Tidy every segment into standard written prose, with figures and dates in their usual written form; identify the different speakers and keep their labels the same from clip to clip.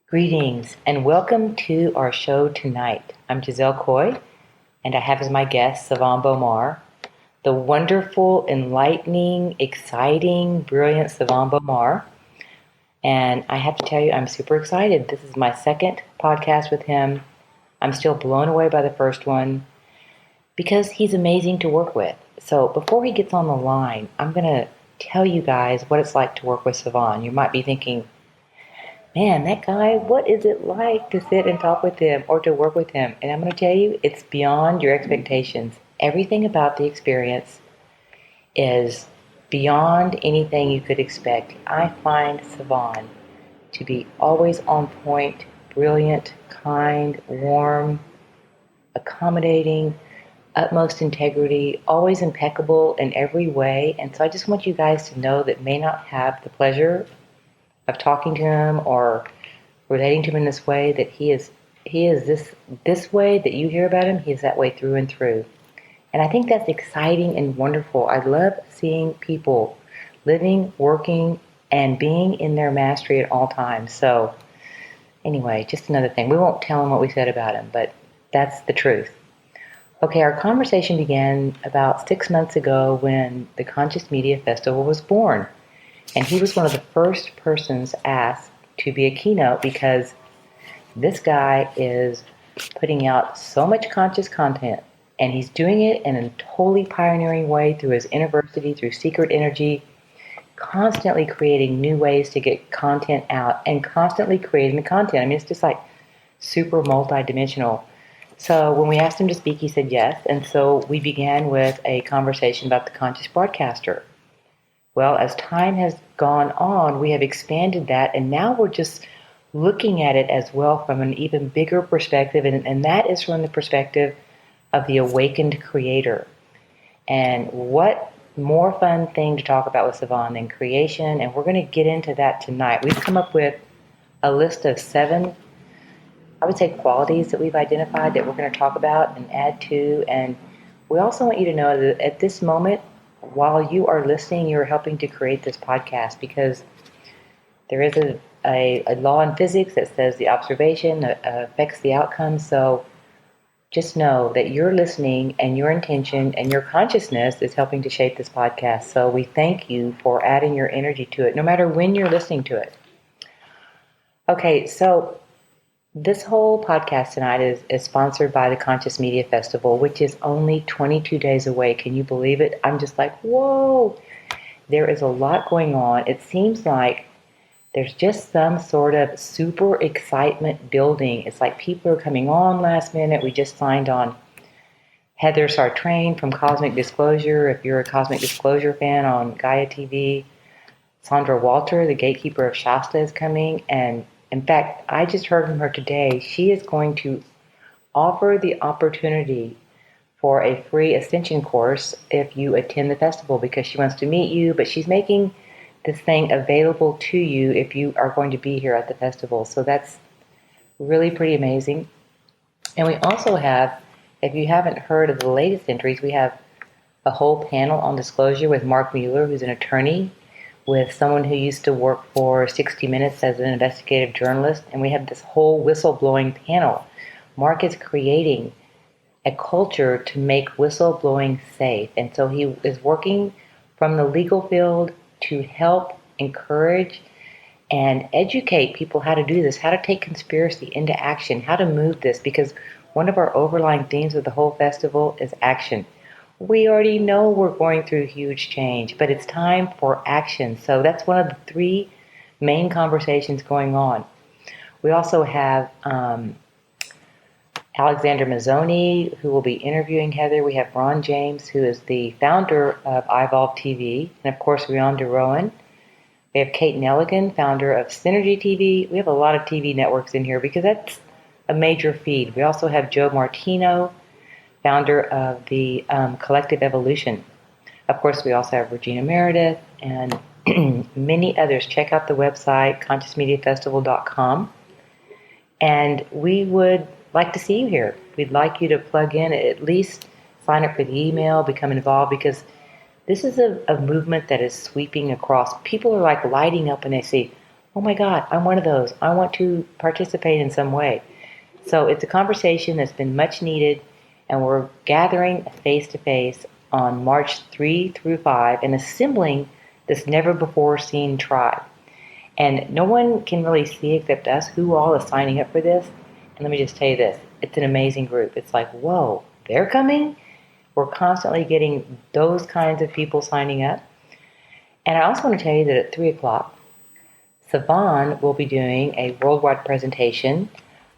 Speaker 1: Greetings and welcome to our show tonight. I'm Giselle Coy and I have as my guest Savon Beaumar, the wonderful, enlightening, exciting, brilliant Savon Beaumar. And I have to tell you, I'm super excited. This is my second podcast with him. I'm still blown away by the first one because he's amazing to work with. So before he gets on the line, I'm going to tell you guys what it's like to work with Savon. You might be thinking, man, that guy, what is it like to sit and talk with him or to work with him? And I'm going to tell you, it's beyond your expectations. Everything about the experience is beyond anything you could expect. I find Savon to be always on point, brilliant, kind, warm, accommodating, utmost integrity, always impeccable in every way. And so I just want you guys to know that may not have the pleasure of talking to him or relating to him in this way, that he is this way that you hear about him, he is that way through and through. And I think that's exciting and wonderful. I love seeing people living, working, and being in their mastery at all times. So anyway, just another thing. We won't tell him what we said about him, but that's the truth. Okay, our conversation began about 6 months ago when the Conscious Media Festival was born. And he was one of the first persons asked to be a keynote because this guy is putting out so much conscious content, and he's doing it in a totally pioneering way through his university, through Secret Energy, constantly creating new ways to get content out and constantly creating the content. I mean, it's just like super multidimensional. So when we asked him to speak, he said yes. And so we began with a conversation about the conscious broadcaster. Well, as time has gone on, we have expanded that, and now we're just looking at it as well from an even bigger perspective, and that is from the perspective of the awakened creator. And what more fun thing to talk about with Savon than creation, and we're going to get into that tonight. We've come up with a list of 7, I would say, qualities that we've identified that we're going to talk about and add to, and we also want you to know that at this moment, while you are listening, you're helping to create this podcast because there is a law in physics that says the observation affects the outcome. So just know that you're listening and your intention and your consciousness is helping to shape this podcast. So we thank you for adding your energy to it, no matter when you're listening to it. Okay, so this whole podcast tonight is sponsored by the Conscious Media Festival, which is only 22 days away. Can you believe it? I'm just like, whoa! There is a lot going on. It seems like there's just some sort of super excitement building. It's like people are coming on last minute. We just signed on Heather Sartrain from Cosmic Disclosure. If you're a Cosmic Disclosure fan on Gaia TV, Sandra Walter, the gatekeeper of Shasta, is coming, and in fact, I just heard from her today. She is going to offer the opportunity for a free ascension course if you attend the festival because she wants to meet you, but she's making this thing available to you if you are going to be here at the festival. So that's really pretty amazing. And we also have, if you haven't heard of the latest entries, we have a whole panel on disclosure with Mark Mueller, who's an attorney, with someone who used to work for 60 Minutes as an investigative journalist, and we have this whole whistleblowing panel. Mark is creating a culture to make whistleblowing safe, and so he is working from the legal field to help encourage and educate people how to do this, how to take conspiracy into action, how to move this, because one of our overlying themes of the whole festival is action. We already know we're going through huge change, but it's time for action. So that's one of the 3 main conversations going on. We also have Alexander Mazzoni, who will be interviewing Heather. We have Ron James, who is the founder of iVolve TV, and of course, Rion DeRowan. We have Kate Nelligan, founder of Synergy TV. We have a lot of TV networks in here because that's a major feed. We also have Joe Martino, founder of the Collective Evolution. Of course, we also have Regina Meredith and many others. Check out the website, consciousmediafestival.com. And we would like to see you here. We'd like you to plug in, at least sign up for the email, become involved, because this is a movement that is sweeping across. People are like lighting up and they see, oh my God, I'm one of those. I want to participate in some way. So it's a conversation that's been much needed, and we're gathering face to face on March 3 through 5 and assembling this never before seen tribe. And no one can really see except us who all is signing up for this. And let me just tell you this, it's an amazing group. It's like, whoa, they're coming? We're constantly getting those kinds of people signing up. And I also want to tell you that at 3 o'clock, Savon will be doing a worldwide presentation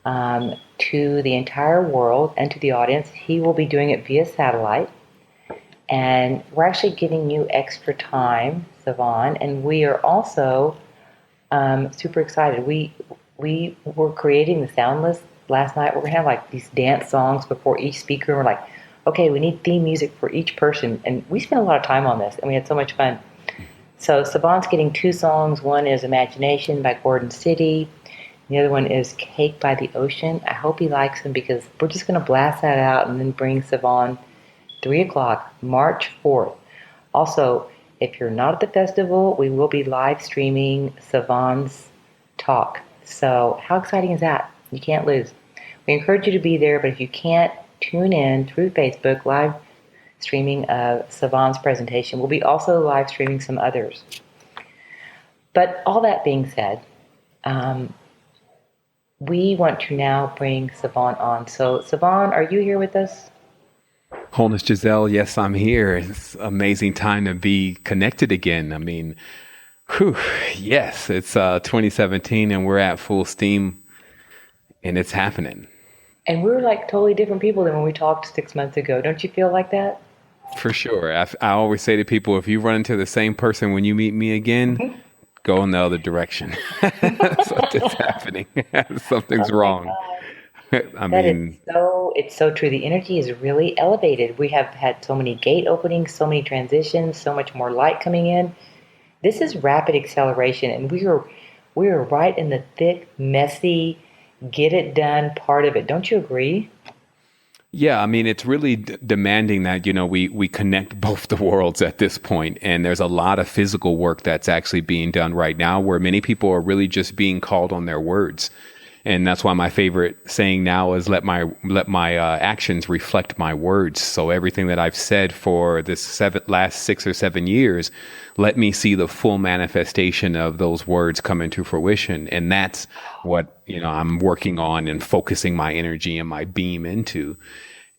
Speaker 1: to the entire world and to the audience. He will be doing it via satellite. And we're actually giving you extra time, Savon, and we are also super excited. We were creating the sound list last night. We're gonna have like these dance songs before each speaker. We're like, okay, we need theme music for each person, and we spent a lot of time on this, and we had so much fun. So Savon's getting 2 songs. One is Imagination by Gordon City. The other one is Cake by the Ocean. I hope he likes them because we're just going to blast that out and then bring Savon 3 o'clock, March 4th. Also, if you're not at the festival, we will be live streaming Savon's talk. So how exciting is that? You can't lose. We encourage you to be there, but if you can't, tune in through Facebook live streaming of Savon's presentation. We'll be also live streaming some others. But all that being said, we want to now bring Savon on. So Savon, are you here with us?
Speaker 2: Wholeness Giselle, yes, I'm here. It's an amazing time to be connected again. I mean, whew, yes, it's 2017 and we're at full steam and it's happening.
Speaker 1: And we're like totally different people than when we talked 6 months ago. Don't you feel like that?
Speaker 2: For sure. I always say to people, if you run into the same person when you meet me again, go in the other direction. Something's happening. Something's
Speaker 1: Oh my
Speaker 2: wrong.
Speaker 1: God.
Speaker 2: I
Speaker 1: That is
Speaker 2: mean,
Speaker 1: it's so true. The energy is really elevated. We have had so many gate openings, so many transitions, so much more light coming in. This is rapid acceleration, and we are right in the thick, messy, get it done part of it. Don't you agree?
Speaker 2: yeah, I mean, it's really demanding that, we connect both the worlds at this point. And there's a lot of physical work that's actually being done right now where many people are really just being called on their words. And that's why my favorite saying now is let my actions reflect my words. So everything that I've said for this last 6 or 7 years, let me see the full manifestation of those words come into fruition. And that's what, I'm working on and focusing my energy and my beam into.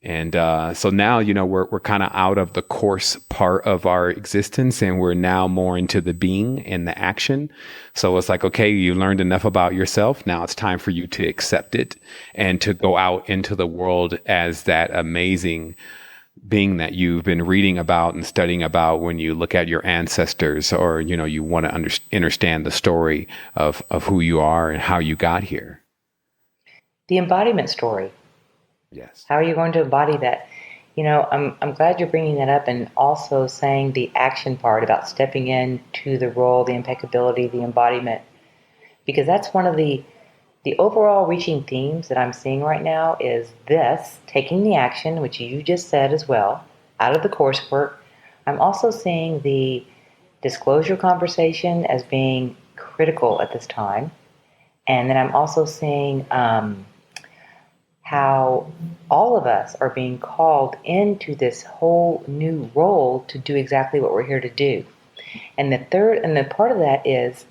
Speaker 2: And so now, we're kind of out of the course part of our existence and we're now more into the being and the action. So it's like, okay, you learned enough about yourself. Now it's time for you to accept it and to go out into the world as that amazing being that you've been reading about and studying about when you look at your ancestors or, you want to understand the story of who you are and how you got here.
Speaker 1: The embodiment story.
Speaker 2: Yes.
Speaker 1: How are you going to embody that? I'm glad you're bringing that up and also saying the action part about stepping into the role, the impeccability, the embodiment, because that's one of the overall reaching themes that I'm seeing right now is this, taking the action, which you just said as well, out of the coursework. I'm also seeing the disclosure conversation as being critical at this time. And then I'm also seeing how all of us are being called into this whole new role to do exactly what we're here to do. And the part of that is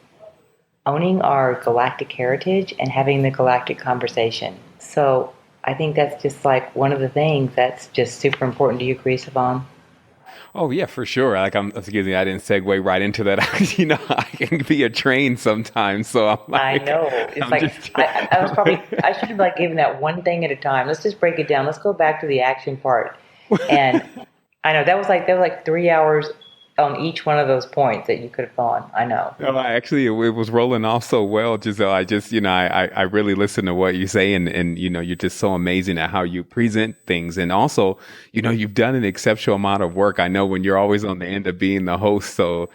Speaker 1: owning our galactic heritage and having the galactic conversation. So I think that's just like one of the things that's just super important. Do you agree, Savon?
Speaker 2: Oh yeah, for sure. Excuse me, I didn't segue right into that. I can be a train sometimes, so I'm
Speaker 1: I
Speaker 2: like,
Speaker 1: know. It's
Speaker 2: I'm
Speaker 1: like
Speaker 2: just.
Speaker 1: I should have like given that one thing at a time. Let's just break it down. Let's go back to the action part. And I know that was like 3 hours on each one of those points that you could have gone. I know.
Speaker 2: No, it was rolling off so well, Giselle. I just, I really listen to what you say, and you're just so amazing at how you present things, and also, you've done an exceptional amount of work. I know when you're always on the end of being the host, so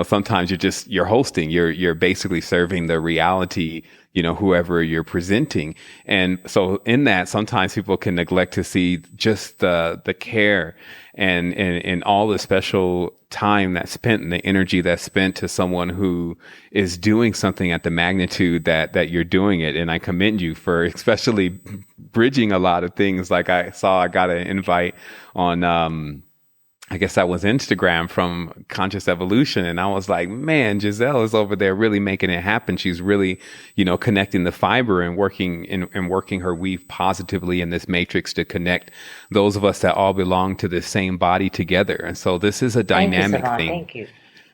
Speaker 2: sometimes you're hosting. You're basically serving the reality whoever you're presenting. And so in that, sometimes people can neglect to see just the care and all the special time that's spent and the energy that's spent to someone who is doing something at the magnitude that you're doing it. And I commend you for especially bridging a lot of things. Like I got an invite on, I guess that was Instagram from Conscious Evolution. And I was like, man, Giselle is over there really making it happen. She's really, connecting the fiber and working her weave positively in this matrix to connect those of us that all belong to the same body together. And so this is a dynamic
Speaker 1: Thank you, Savon.
Speaker 2: thing.
Speaker 1: Thank you.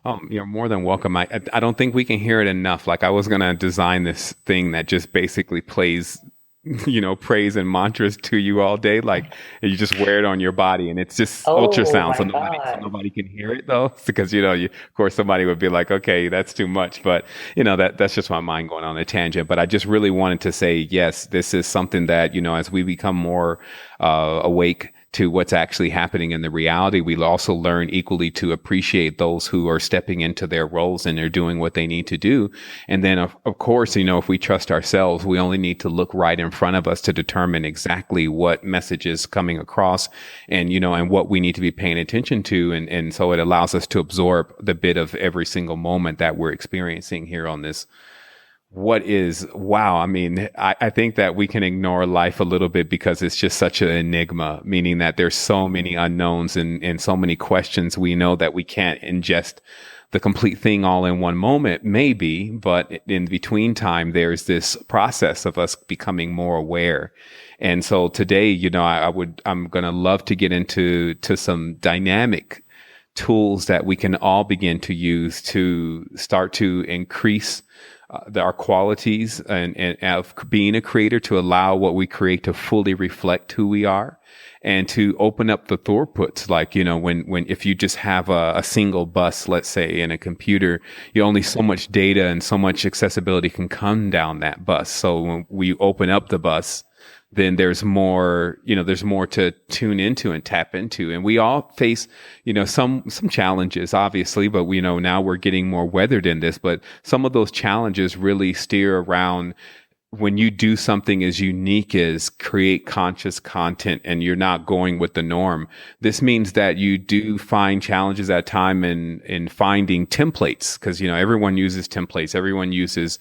Speaker 2: Oh, you're more than welcome. I don't think we can hear it enough. Like I was going to design this thing that just basically plays praise and mantras to you all day. Like you just wear it on your body and it's just ultrasound. So nobody can hear it though. Because, of course somebody would be like, okay, that's too much. But that's just my mind going on a tangent. But I just really wanted to say, yes, this is something that, as we become more awake to what's actually happening in the reality, we'll also learn equally to appreciate those who are stepping into their roles and they're doing what they need to do. And then, of course, if we trust ourselves, we only need to look right in front of us to determine exactly what message is coming across and, and what we need to be paying attention to. And so it allows us to absorb the bit of every single moment that we're experiencing here on this. Wow. I mean, I think that we can ignore life a little bit because it's just such an enigma, meaning that there's so many unknowns and so many questions. We know that we can't ingest the complete thing all in one moment, maybe, but in between time, there's this process of us becoming more aware. And so today, I'm going to love to get into some dynamic tools that we can all begin to use to start to increase our qualities and of being a creator, to allow what we create to fully reflect who we are and to open up the throughputs. Like, if you just have a single bus, let's say in a computer, only so much data and so much accessibility can come down that bus. So when we open up the bus, then there's more to tune into and tap into. And we all face, some challenges, obviously, but now we're getting more weathered in this. But some of those challenges really steer around when you do something as unique as create conscious content and you're not going with the norm. This means that you do find challenges at time in finding templates, because, everyone uses templates. Everyone uses,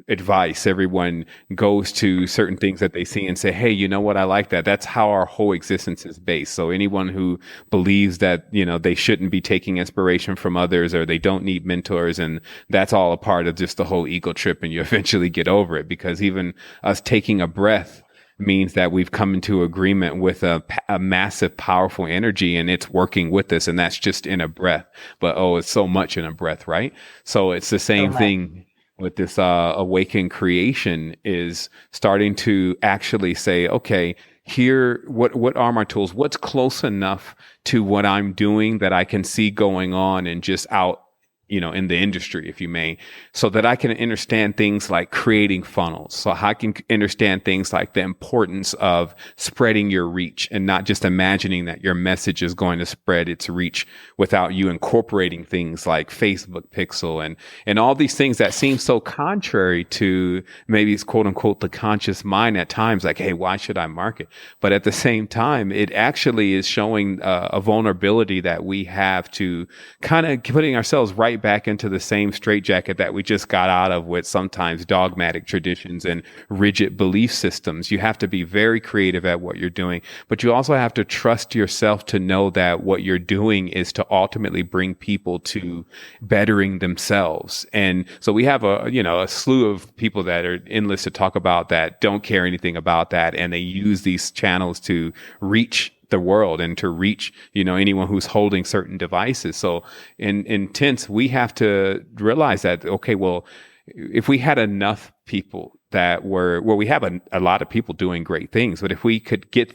Speaker 2: advice. Everyone goes to certain things that they see and say, hey, you know what? I like that. That's how our whole existence is based. So anyone who believes that, they shouldn't be taking inspiration from others or they don't need mentors, and that's all a part of just the whole ego trip, and you eventually get over it, because even us taking a breath means that we've come into agreement with a massive, powerful energy, and it's working with us. And that's just in a breath. But, it's so much in a breath, right? So it's the same thing with this awakened creation, is starting to actually say, okay, here, what are my tools? What's close enough to what I'm doing that I can see going on and just out, in the industry, if you may, so that I can understand things like creating funnels. So I can understand things like the importance of spreading your reach and not just imagining that your message is going to spread its reach without you incorporating things like Facebook pixel and all these things that seem so contrary to maybe it's quote unquote the conscious mind at times, like, hey, why should I market? But at the same time, it actually is showing a vulnerability that we have to kind of putting ourselves right back into the same straitjacket that we just got out of with sometimes dogmatic traditions and rigid belief systems. You have to be very creative at what you're doing, but you also have to trust yourself to know that what you're doing is to ultimately bring people to bettering themselves. And so we have a slew of people that are endless to talk about that don't care anything about that, and they use these channels to reach the world and to reach, anyone who's holding certain devices. So in tense, we have to realize that, okay, well, if we had enough people that were, well, we have a lot of people doing great things, but if we could get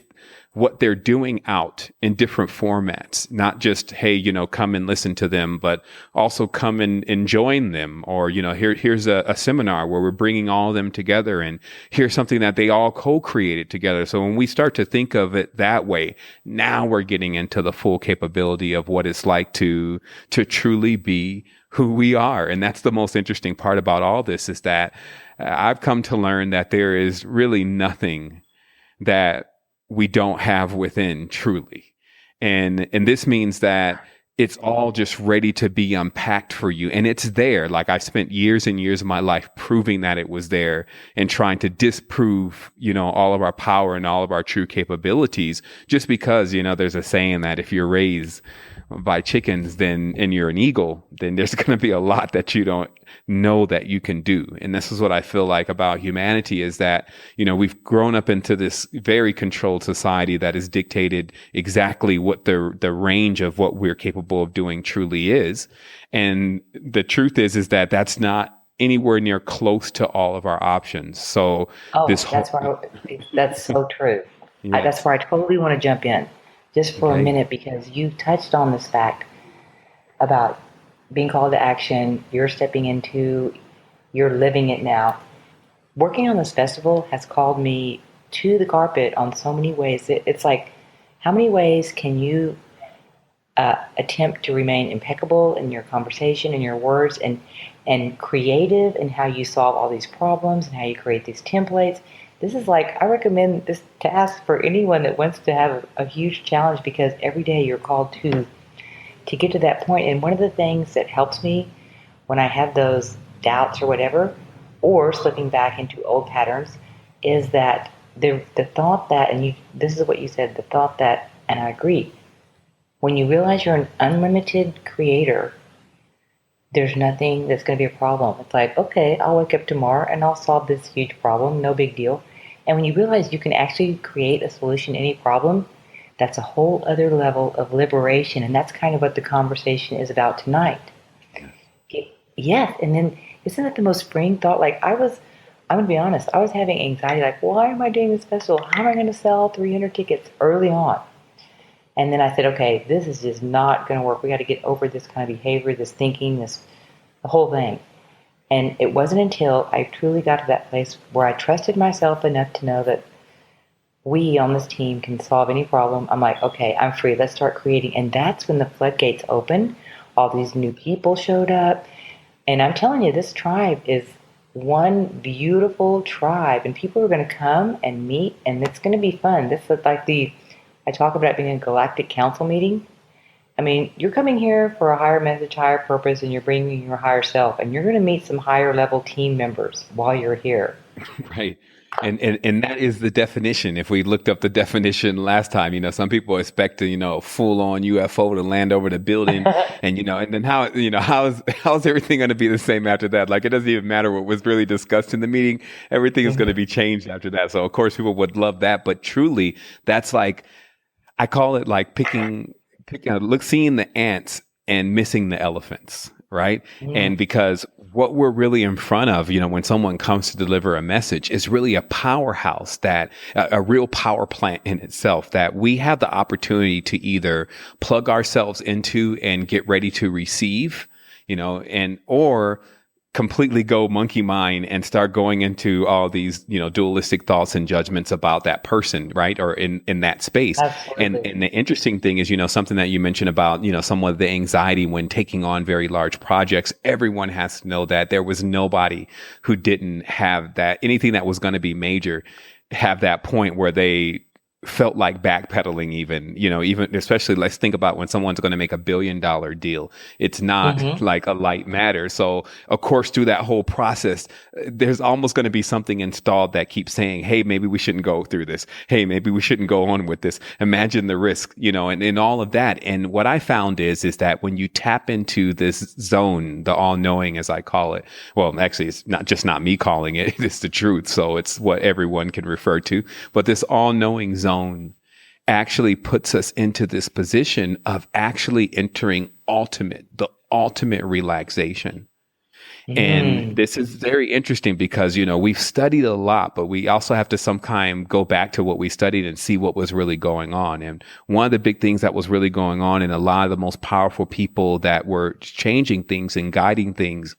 Speaker 2: what they're doing out in different formats, not just, hey, come and listen to them, but also come and join them. Or, here's a seminar where we're bringing all of them together, and here's something that they all co-created together. So when we start to think of it that way, now we're getting into the full capability of what it's like to truly be who we are. And that's the most interesting part about all this, is that I've come to learn that there is really nothing that we don't have within, truly. And this means that it's all just ready to be unpacked for you. And it's there. Like, I spent years and years of my life proving that it was there and trying to disprove, all of our power and all of our true capabilities, just because, there's a saying that if you're raised by chickens, and you're an eagle, then there's going to be a lot that you don't know that you can do. And this is what I feel like about humanity, is that, we've grown up into this very controlled society that has dictated exactly what the range of what we're capable of doing truly is. And the truth is that that's not anywhere near close to all of our options. So
Speaker 1: that's so true.
Speaker 2: Yes.
Speaker 1: That's where I totally want to jump in just for a minute, because you touched on this fact about being called to action. You're stepping into, you're living it now. Working on this festival has called me to the carpet on so many ways. It's like, how many ways can you attempt to remain impeccable in your conversation and your words, and creative in how you solve all these problems and how you create these templates? This is like, I recommend this task for anyone that wants to have a huge challenge, because every day you're called to get to that point. And one of the things that helps me when I have those doubts or whatever, or slipping back into old patterns, is that the thought that, and this is what you said, the thought that, and I agree, when you realize you're an unlimited creator, there's nothing that's going to be a problem. It's like, okay, I'll wake up tomorrow and I'll solve this huge problem, no big deal. And when you realize you can actually create a solution to any problem, that's a whole other level of liberation. And that's kind of what the conversation is about tonight. Yes. And then, isn't that the most freeing thought? Like, I'm going to be honest, I was having anxiety, like, why am I doing this festival? How am I going to sell 300 tickets early on? And then I said, okay, this is just not going to work. We got to get over this kind of behavior, this thinking, the whole thing. And it wasn't until I truly got to that place where I trusted myself enough to know that we on this team can solve any problem. I'm like, okay, I'm free. Let's start creating. And that's when the floodgates opened. All these new people showed up. And I'm telling you, this tribe is one beautiful tribe. And people are going to come and meet, and it's going to be fun. This is like I talk about it being a galactic council meeting. I mean, you're coming here for a higher message, higher purpose, and you're bringing your higher self. And you're going to meet some higher level team members while you're here.
Speaker 2: Right. And that is the definition. If we looked up the definition last time, some people expect to, full on UFO to land over the building, and and then how's everything going to be the same after that? Like, it doesn't even matter what was really discussed in the meeting. Everything is going to be changed after that. So of course people would love that, but truly, that's like, I call it like seeing the ants and missing the elephants. Right. Yeah. And because what we're really in front of, when someone comes to deliver a message, is really a powerhouse, that a real power plant in itself, that we have the opportunity to either plug ourselves into and get ready to receive, or completely go monkey mind and start going into all these, dualistic thoughts and judgments about that person, right? Or in that space.
Speaker 1: Absolutely.
Speaker 2: And the interesting thing is, something that you mentioned about, some of the anxiety when taking on very large projects. Everyone has to know that there was nobody who didn't have that, anything that was going to be major, have that point where they felt like backpedaling, even especially, let's think about when someone's going to make $1 billion deal. It's not like a light matter. So of course, through that whole process, there's almost going to be something installed that keeps saying, hey, maybe we shouldn't go through this. Hey, maybe we shouldn't go on with this. Imagine the risk, and all of that. And what I found is that when you tap into this zone, the all knowing, as I call it, well, actually, it's not me calling it, it's the truth. So it's what everyone can refer to, but this all knowing zone actually puts us into this position of actually entering the ultimate relaxation. And this is very interesting because, we've studied a lot, but we also have to sometimes go back to what we studied and see what was really going on. And one of the big things that was really going on in a lot of the most powerful people that were changing things and guiding things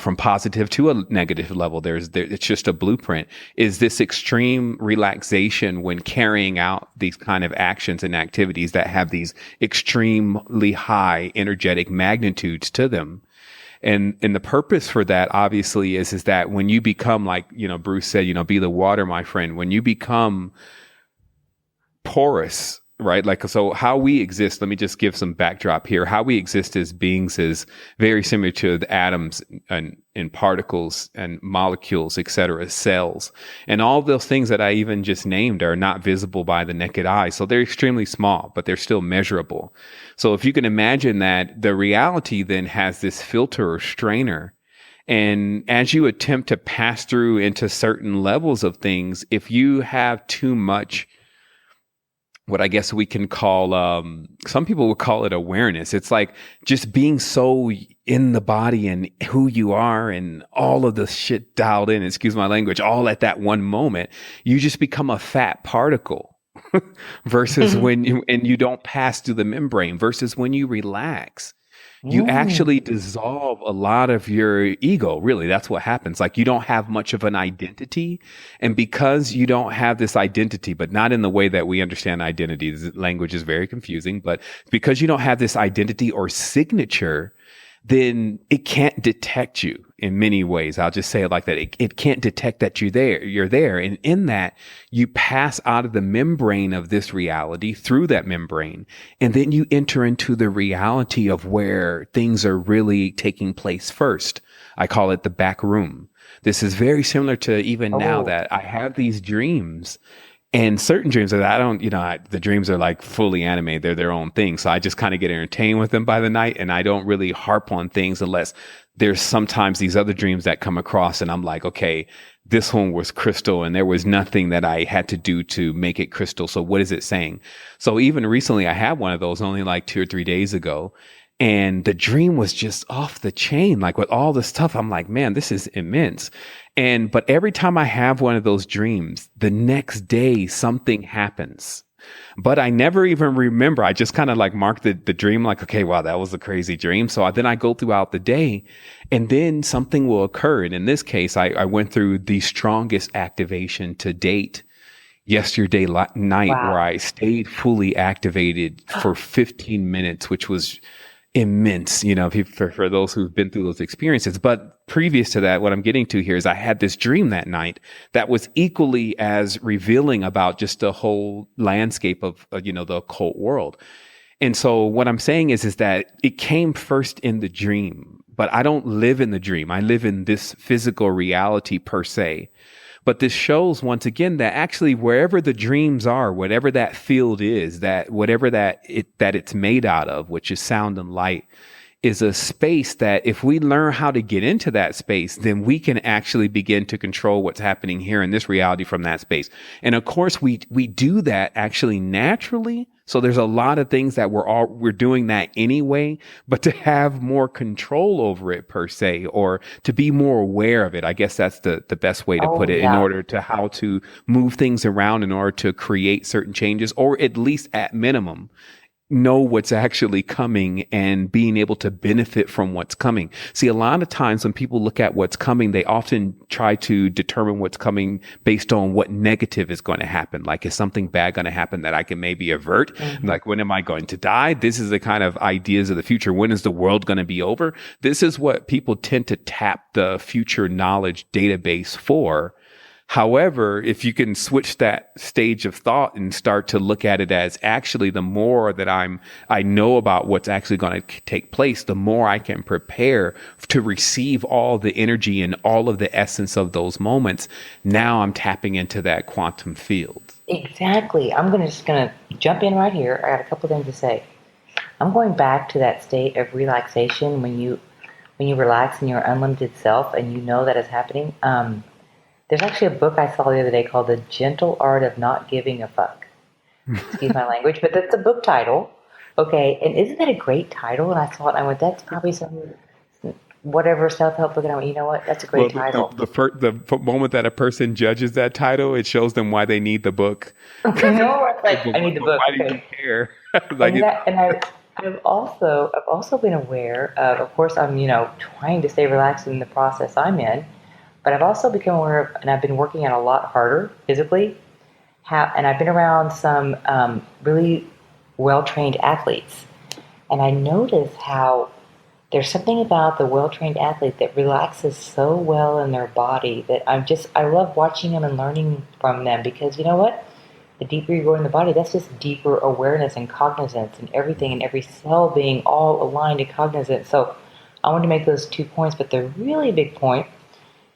Speaker 2: from positive to a negative level, it's just a blueprint, is this extreme relaxation when carrying out these kind of actions and activities that have these extremely high energetic magnitudes to them. And the purpose for that obviously is that when you become, like, Bruce said, be the water, my friend, when you become porous, right? Like, so how we exist, let me just give some backdrop here. How we exist as beings is very similar to the atoms and particles and molecules, et cetera, cells. And all those things that I even just named are not visible by the naked eye. So they're extremely small, but they're still measurable. So if you can imagine that the reality then has this filter or strainer, and as you attempt to pass through into certain levels of things, if you have too much, what I guess we can call, some people would call it awareness. It's like just being so in the body and who you are and all of the shit dialed in, excuse my language, all at that one moment, you just become a fat particle versus when you don't pass through the membrane, versus when you relax. You
Speaker 1: Mm.
Speaker 2: actually dissolve a lot of your ego. Really, that's what happens. Like, you don't have much of an identity. And because you don't have this identity, but not in the way that we understand identity, this language is very confusing, but because you don't have this identity or signature, then it can't detect you in many ways. I'll just say it like that. It can't detect that you're there. And in that, you pass out of the membrane of this reality through that membrane. And then you enter into the reality of where things are really taking place first. I call it the back room. This is very similar to even now
Speaker 1: Oh,
Speaker 2: that I have these dreams, and certain dreams that I don't, the dreams are like fully animated. They're their own thing. So I just kind of get entertained with them by the night. And I don't really harp on things unless there's sometimes these other dreams that come across and I'm like, okay, this one was crystal and there was nothing that I had to do to make it crystal. So what is it saying? So even recently I had one of those only like 2 or 3 days ago. And the dream was just off the chain. Like, with all the stuff, I'm like, man, this is immense. But every time I have one of those dreams, the next day something happens. But I never even remember. I just kind of like mark the dream like, okay, wow, that was a crazy dream. So then I go throughout the day and then something will occur. And in this case, I went through the strongest activation to date yesterday night, where
Speaker 1: wow.
Speaker 2: I stayed fully activated for 15 minutes, which was immense, for those who've been through those experiences. But previous to that, what I'm getting to here is I had this dream that night that was equally as revealing about just the whole landscape of, the occult world. And so what I'm saying is that it came first in the dream, but I don't live in the dream. I live in this physical reality per se. But this shows once again that actually wherever the dreams are, whatever that field is, that whatever that it's made out of, which is sound and light, is a space that if we learn how to get into that space, then we can actually begin to control what's happening here in this reality from that space. And of course, we do that actually naturally. So there's a lot of things that we're doing that anyway, but to have more control over it per se, or to be more aware of it, I guess that's the best way to put
Speaker 1: Oh,
Speaker 2: it, in
Speaker 1: yeah.
Speaker 2: order to how to move things around in order to create certain changes, or at least at minimum know what's actually coming and being able to benefit from what's coming. See, a lot of times when people look at what's coming, they often try to determine what's coming based on what negative is going to happen. Like, is something bad going to happen that I can maybe avert?
Speaker 1: Hmm.
Speaker 2: Like, when am I going to die? This is the kind of ideas of the future. When is the world going to be over? This is what people tend to tap the future knowledge database for. However, if you can switch that stage of thought and start to look at it as, actually, the more that I know about what's actually going to take place, the more I can prepare to receive all the energy and all of the essence of those moments. Now I'm tapping into that quantum field.
Speaker 1: Exactly. Just gonna jump in right here. I got a couple things to say. I'm going back to that state of relaxation when you relax in your unlimited self and you know that is happening. There's actually a book I saw the other day called The Gentle Art of Not Giving a Fuck. Excuse my language, but that's the book title. Okay, and isn't that a great title? And I saw it and I went, that's probably some whatever self-help book. And I went, you know what? That's a great
Speaker 2: Well,
Speaker 1: title.
Speaker 2: the moment that a person judges that title, it shows them why they need the book.
Speaker 1: You know, it's
Speaker 2: but,
Speaker 1: like I need the
Speaker 2: but
Speaker 1: book.
Speaker 2: why do you
Speaker 1: Okay,
Speaker 2: care? like
Speaker 1: and
Speaker 2: it,
Speaker 1: that, and I've also been aware of course, I'm trying to stay relaxed in the process I'm in, but I've also become aware of, and I've been working out a lot harder physically. And I've been around some really well trained athletes, and I notice how there's something about the well-trained athlete that relaxes so well in their body that I love watching them and learning from them, because you know what? The deeper you go in the body, that's just deeper awareness and cognizance and everything, and every cell being all aligned and cognizant. So I wanted to make those 2 points, but the really big point,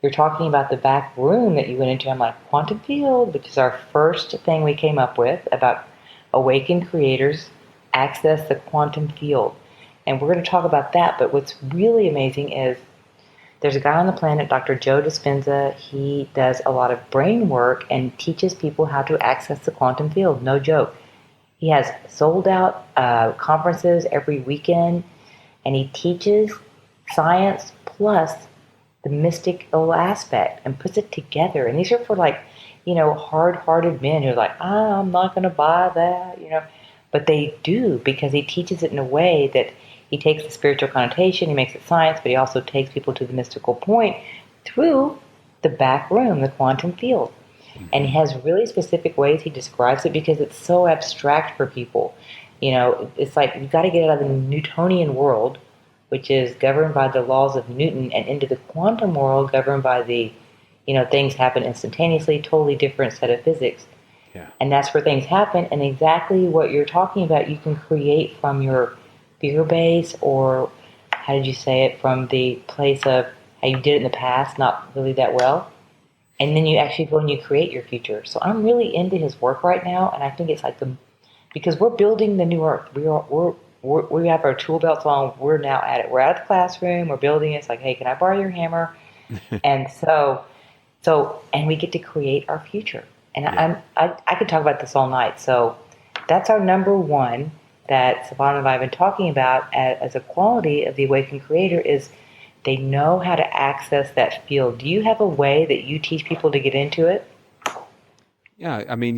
Speaker 1: you're talking about the back room that you went into. I'm like, quantum field, which is our first thing we came up with about awakened creators access the quantum field. And we're going to talk about that. But what's really amazing is there's a guy on the planet, Dr. Joe Dispenza. He does a lot of brain work and teaches people how to access the quantum field. No joke. He has sold out conferences every weekend, and he teaches science plus the mystical aspect and puts it together. And these are for hard-hearted men who are like, I'm not going to buy that, But they do, because he teaches it in a way that he takes the spiritual connotation, he makes it science, but he also takes people to the mystical point through the back room, the quantum field. And he has really specific ways he describes it, because it's so abstract for people. It's like you've got to get out of the Newtonian world, which is governed by the laws of Newton, and into the quantum world governed by the, things happen instantaneously, totally different set of physics.
Speaker 2: Yeah.
Speaker 1: And that's where things happen. And exactly what you're talking about, you can create from your fear base, or how did you say it, from the place of how you did it in the past, not really that well. And then you actually go and you create your future. So I'm really into his work right now. And I think it's like because we're building the new earth. We have our tool belts on. We're now at it. We're out of the classroom. We're building it. It's like, hey, can I borrow your hammer? And and we get to create our future. And
Speaker 2: Yeah.
Speaker 1: I could talk about this all night. So that's our number one that Savon and I have been talking about as a quality of the awakened creator, is they know how to access that field. Do you have a way that you teach people to get into it?
Speaker 2: Yeah, I mean,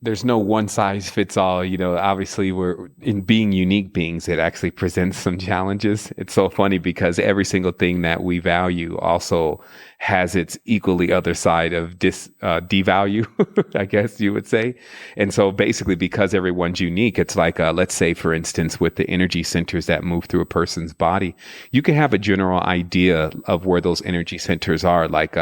Speaker 2: there's no one size fits all. Obviously, we're in being unique beings. It actually presents some challenges. It's so funny because every single thing that we value also has its equally other side of devalue, I guess you would say. And so basically, because everyone's unique, it's like, let's say, for instance, with the energy centers that move through a person's body, you can have a general idea of where those energy centers are, like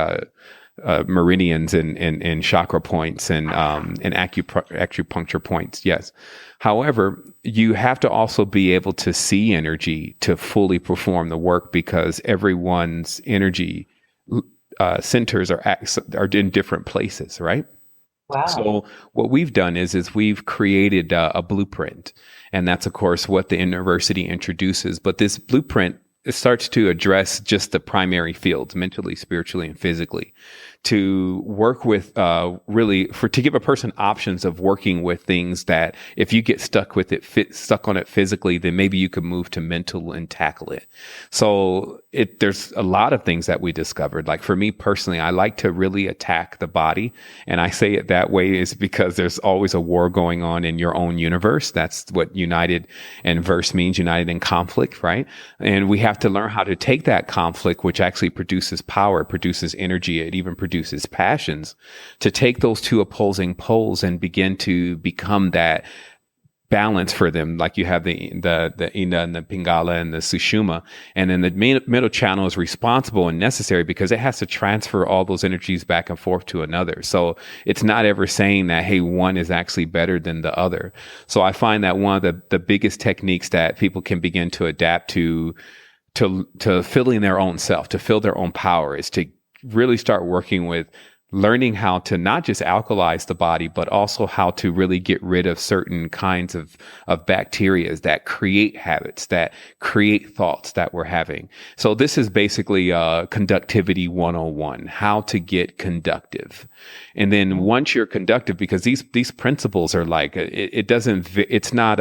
Speaker 2: meridians and chakra points and acupuncture points. Yes. However, you have to also be able to see energy to fully perform the work, because everyone's energy centers are in different places, right?
Speaker 1: Wow.
Speaker 2: So what we've done is we've created a blueprint, and that's of course what the university introduces. But this blueprint, it starts to address just the primary fields, mentally, spiritually, and physically, to work with to give a person options of working with things that if you get stuck on it physically, then maybe you could move to mental and tackle it. So there's a lot of things that we discovered. Like for me personally, I like to really attack the body. And I say it that way is because there's always a war going on in your own universe. That's what united and verse means, united in conflict, right? And we have to learn how to take that conflict, which actually produces power, produces energy, it even produces passions, to take those two opposing poles and begin to become that balance for them. Like you have the Ina and the Pingala and the Sushuma, and then the middle channel is responsible and necessary because it has to transfer all those energies back and forth to another. So it's not ever saying that, hey, one is actually better than the other. So I find that one of the biggest techniques that people can begin to adapt to filling their own self, to fill their own power, is to really start working with learning how to not just alkalize the body, but also how to really get rid of certain kinds of bacteria that create habits, that create thoughts that we're having. So this is basically Conductivity 101, how to get conductive. And then once you're conductive, because these principles are like, it's not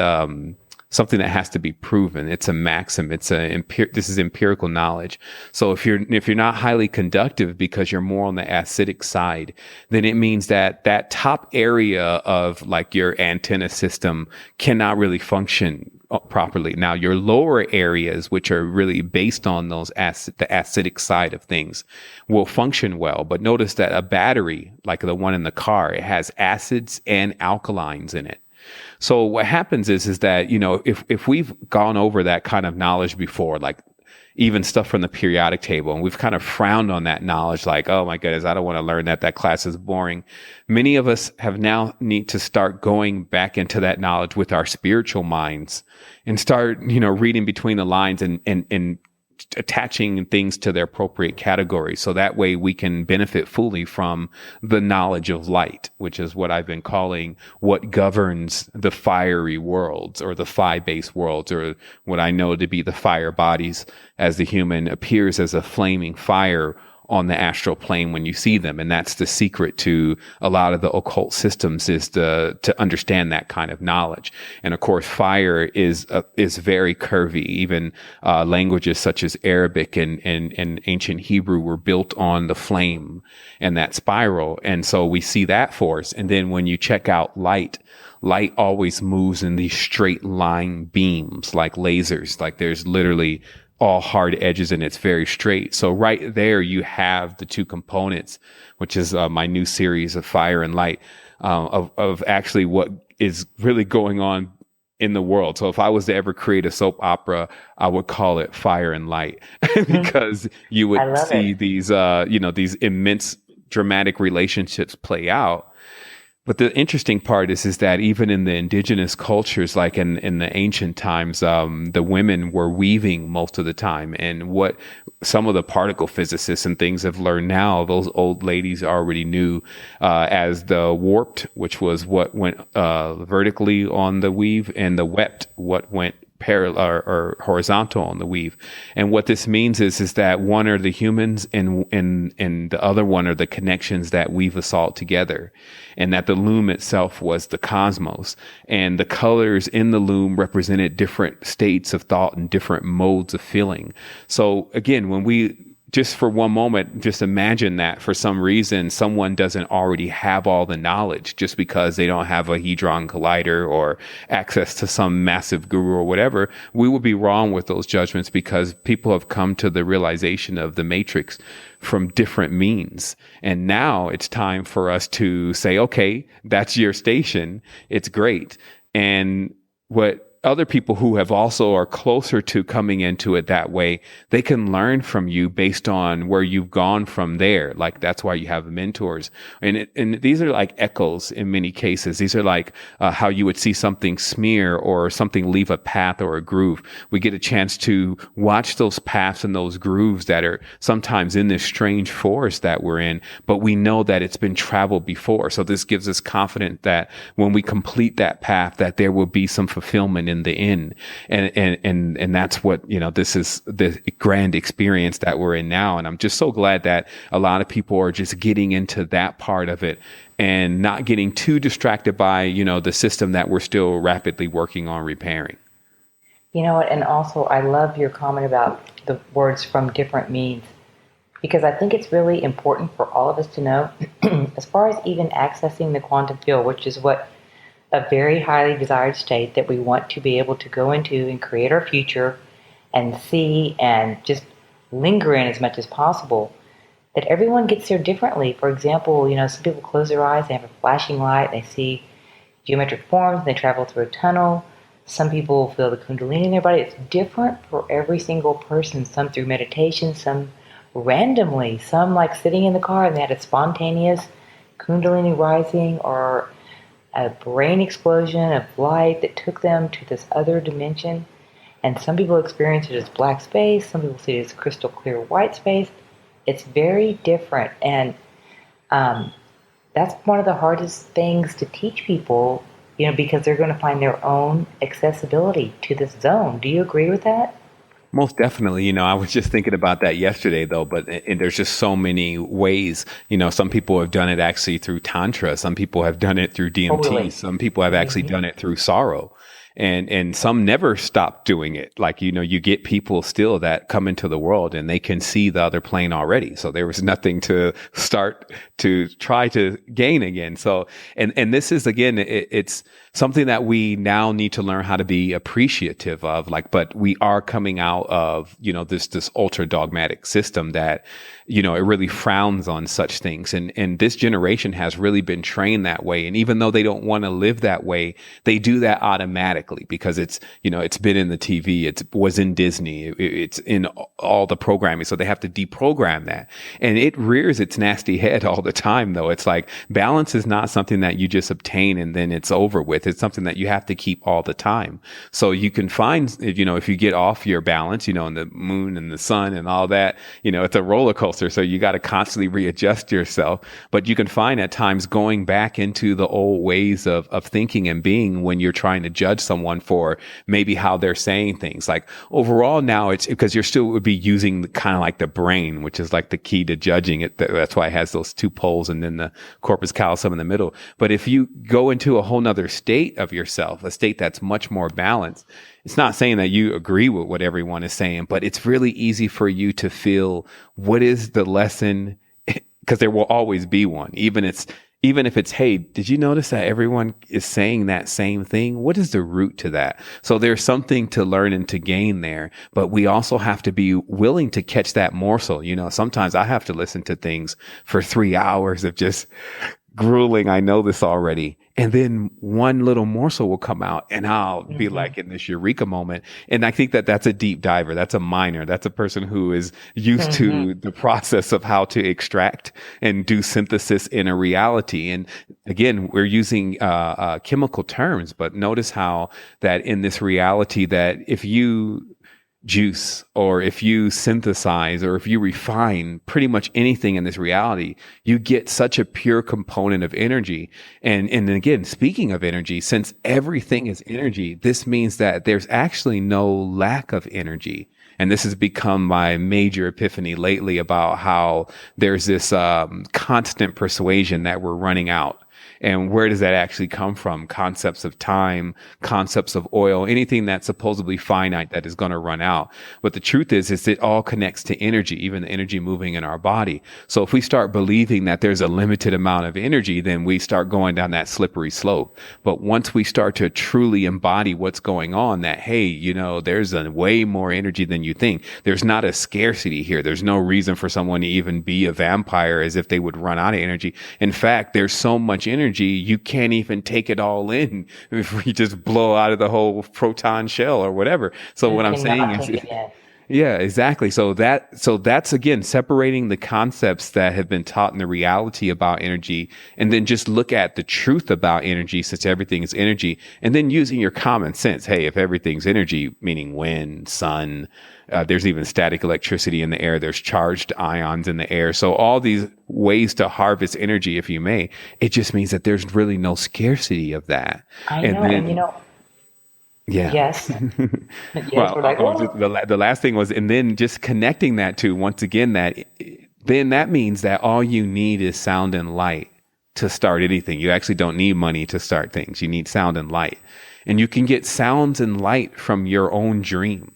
Speaker 2: something that has to be proven. It's a maxim. This is empirical knowledge. So if you're not highly conductive because you're more on the acidic side, then it means that top area of like your antenna system cannot really function properly. Now your lower areas, which are really based on the acidic side of things, will function well. But notice that a battery, like the one in the car, it has acids and alkalines in it. So what happens is that, if we've gone over that kind of knowledge before, like even stuff from the periodic table, and we've kind of frowned on that knowledge, like, oh my goodness, I don't want to learn that. That class is boring. Many of us have now need to start going back into that knowledge with our spiritual minds and start, reading between the lines and attaching things to their appropriate category. So that way we can benefit fully from the knowledge of light, which is what I've been calling what governs the fiery worlds, or the phi-based worlds, or what I know to be the fire bodies, as the human appears as a flaming fire on the astral plane when you see them. And that's the secret to a lot of the occult systems, is to understand that kind of knowledge. And of course, fire is very curvy. Even languages such as Arabic and ancient Hebrew were built on the flame and that spiral. And so we see that force. And then when you check out light always moves in these straight line beams, like lasers. Like there's literally all hard edges and it's very straight. So right there you have the two components, which is my new series of fire and light, of actually what is really going on in the world. So if I was to ever create a soap opera, I would call it Fire and Light, because you would see these, these immense dramatic relationships play out. But the interesting part is that even in the indigenous cultures, like in the ancient times, the women were weaving most of the time. And what some of the particle physicists and things have learned now, those old ladies already knew as the warped, which was what went vertically on the weave, and the wept, what went parallel or horizontal on the weave. And what this means is that one are the humans, and the other one are the connections that weave us all together, and that the loom itself was the cosmos, and the colors in the loom represented different states of thought and different modes of feeling. So again, when we just for one moment, just imagine that for some reason, someone doesn't already have all the knowledge just because they don't have a Hadron Collider or access to some massive guru or whatever. We would be wrong with those judgments, because people have come to the realization of the matrix from different means. And now it's time for us to say, okay, that's your station. It's great. And what other people who have also are closer to coming into it that way, they can learn from you based on where you've gone from there. Like that's why you have mentors. And these are like echoes in many cases. These are like how you would see something smear or something leave a path or a groove. We get a chance to watch those paths and those grooves that are sometimes in this strange forest that we're in, but we know that it's been traveled before. So this gives us confidence that when we complete that path, that there will be some fulfillment in the end. And that's what, this is the grand experience that we're in now. And I'm just so glad that a lot of people are just getting into that part of it and not getting too distracted by, the system that we're still rapidly working on repairing.
Speaker 1: You know what? And also, I love your comment about the words from different means, because I think it's really important for all of us to know, as far as even accessing the quantum field, which is what a very highly desired state that we want to be able to go into and create our future and see and just linger in as much as possible, that everyone gets there differently. For example, some people close their eyes, they have a flashing light, they see geometric forms, and they travel through a tunnel. Some people feel the kundalini in their body. It's different for every single person, some through meditation, some randomly, some like sitting in the car and they had a spontaneous kundalini rising or a brain explosion of light that took them to this other dimension. And some people experience it as black space. Some people see it as crystal clear white space. It's very different. And that's one of the hardest things to teach people, because they're going to find their own accessibility to this zone. Do you agree with that?
Speaker 2: Most definitely. I was just thinking about that yesterday, though, but there's just so many ways. Some people have done it actually through Tantra. Some people have done it through DMT. Totally. Some people have actually done it through sorrow. and some never stop doing it. Like, you get people still that come into the world and they can see the other plane already. So there was nothing to start to try to gain again. So, and this is, again, it's something that we now need to learn how to be appreciative of, like, but we are coming out of, this ultra dogmatic system that, it really frowns on such things. And this generation has really been trained that way. And even though they don't want to live that way, they do that automatically because it's been in the TV, it was in Disney, it's in all the programming. So they have to deprogram that. And it rears its nasty head all the time, though. It's like balance is not something that you just obtain and then it's over with. It's something that you have to keep all the time. So you can find, if you get off your balance, and the moon and the sun and all that, it's a roller coaster. So you got to constantly readjust yourself. But you can find at times going back into the old ways of thinking and being when you're trying to judge someone for maybe how they're saying things. Like overall now it's because you're still would be using kind of like the brain, which is like the key to judging it. That's why it has those two poles and then the corpus callosum in the middle. But if you go into a whole nother state of yourself, a state that's much more balanced, it's not saying that you agree with what everyone is saying, but it's really easy for you to feel what is the lesson, because there will always be one. Even if it's, hey, did you notice that everyone is saying that same thing? What is the root to that? So there's something to learn and to gain there, but we also have to be willing to catch that morsel. Sometimes I have to listen to things for 3 hours of just grueling. I know this already. And then one little morsel will come out and I'll be like in this eureka moment. And I think that that's a deep diver. That's a miner. That's a person who is used to the process of how to extract and do synthesis in a reality. And again, we're using chemical terms, but notice how that in this reality that if you juice or if you synthesize or if you refine pretty much anything in this reality, you get such a pure component of energy. And again, speaking of energy, since everything is energy, this means that there's actually no lack of energy. And this has become my major epiphany lately about how there's this constant persuasion that we're running out. And where does that actually come from? Concepts of time, concepts of oil, anything that's supposedly finite that is going to run out. But the truth is it all connects to energy, even the energy moving in our body. So if we start believing that there's a limited amount of energy, then we start going down that slippery slope. But once we start to truly embody what's going on, that, hey, there's a way more energy than you think. There's not a scarcity here. There's no reason for someone to even be a vampire as if they would run out of energy. In fact, there's so much energy, you can't even take it all in if we just blow out of the whole proton shell or whatever. So what I'm saying is, yeah, exactly. So that's again, separating the concepts that have been taught in the reality about energy, and then just look at the truth about energy, since everything is energy, and then using your common sense. Hey, if everything's energy, meaning wind, sun, there's even static electricity in the air. There's charged ions in the air. So all these ways to harvest energy, if you may, it just means that there's really no scarcity of that. Yeah.
Speaker 1: Yes. Yes,
Speaker 2: Well,
Speaker 1: we're like,
Speaker 2: the last thing was, and then just connecting that to, once again, then that means that all you need is sound and light to start anything. You actually don't need money to start things. You need sound and light. And you can get sounds and light from your own dreams.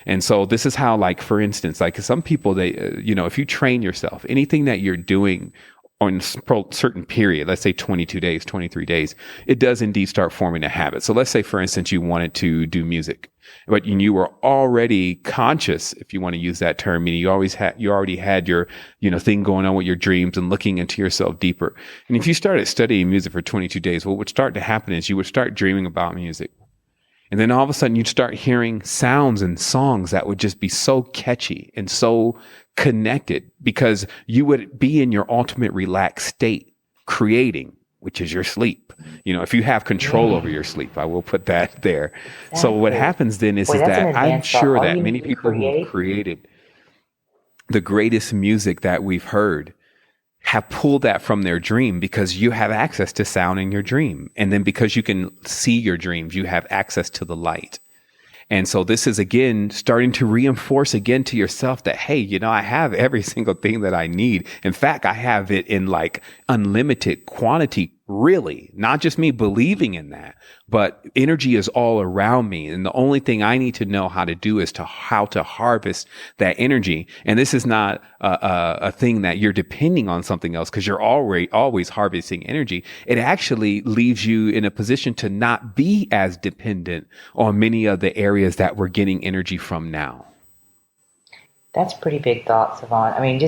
Speaker 2: And so this is how, like, for instance, like some people, they, if you train yourself, anything that you're doing on a certain period, let's say 22 days, 23 days, it does indeed start forming a habit. So let's say, for instance, you wanted to do music, but you were already conscious, if you want to use that term, meaning you already had your, thing going on with your dreams and looking into yourself deeper. And if you started studying music for 22 days, what would start to happen is you would start dreaming about music. And then all of a sudden you'd start hearing sounds and songs that would just be so catchy and so connected, because you would be in your ultimate relaxed state, creating, which is your sleep. If you have control over your sleep, I will put that there. Exactly. So what happens then is that I'm sure that many people who have created the greatest music that we've heard have pulled that from their dream, because you have access to sound in your dream. And then because you can see your dreams, you have access to the light. And so this is, again, starting to reinforce again to yourself that, hey, I have every single thing that I need. In fact, I have it in like unlimited quantity Really, not just me believing in that, but energy is all around me. And the only thing I need to know how to do is how to harvest that energy. And this is not a thing that you're depending on something else because you're already always harvesting energy. It actually leaves you in a position to not be as dependent on many of the areas that we're getting energy from now.
Speaker 1: That's pretty big thought, Savon. I mean,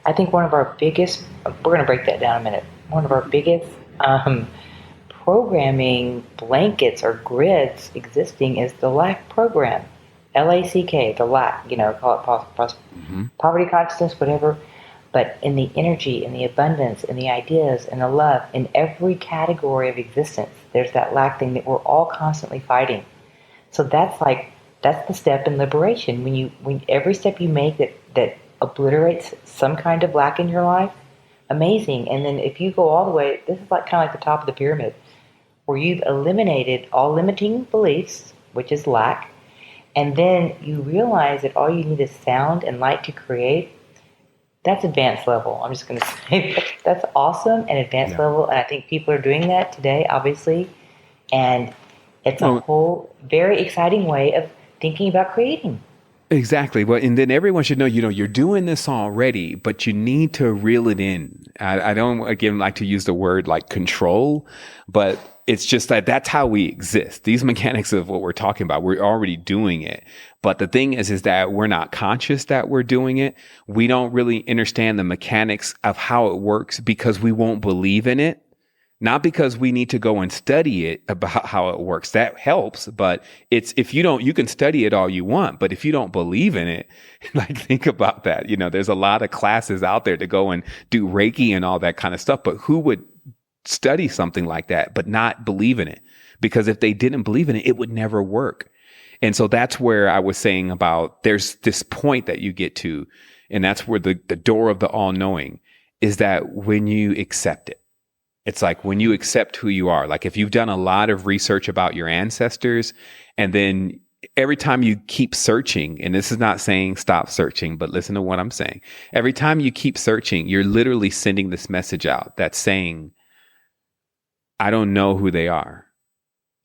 Speaker 1: I think one of our biggest, we're going to break that down in a minute. One of our biggest um, programming blankets or grids existing is the lack program. LACK, the lack, call it poverty consciousness, whatever. But in the energy, in the abundance, in the ideas, in the love, in every category of existence, there's that lack thing that we're all constantly fighting. So that's the step in liberation. When every step you make that obliterates some kind of lack in your life, amazing. And then if you go all the way, this is kind of like the top of the pyramid, where you've eliminated all limiting beliefs, which is lack, and then you realize that all you need is sound and light to create. That's advanced level. I'm just going to say that's awesome and advanced level. And I think people are doing that today, obviously. And it's a whole very exciting way of thinking about creating.
Speaker 2: Exactly. Well, and then everyone should know, you're doing this already, but you need to reel it in. I don't, again, like to use the word like control, but it's just that that's how we exist. These mechanics of what we're talking about, we're already doing it. But the thing is that we're not conscious that we're doing it. We don't really understand the mechanics of how it works because we won't believe in it. Not because we need to go and study it about how it works. That helps, but you can study it all you want, but if you don't believe in it, like think about that. There's a lot of classes out there to go and do Reiki and all that kind of stuff, but who would study something like that, but not believe in it? Because if they didn't believe in it, it would never work. And so that's where I was saying about there's this point that you get to, and that's where the door of the all-knowing is that when you accept it. It's like when you accept who you are, like if you've done a lot of research about your ancestors, and then every time you keep searching, and this is not saying stop searching, but listen to what I'm saying. Every time you keep searching, you're literally sending this message out that's saying, I don't know who they are.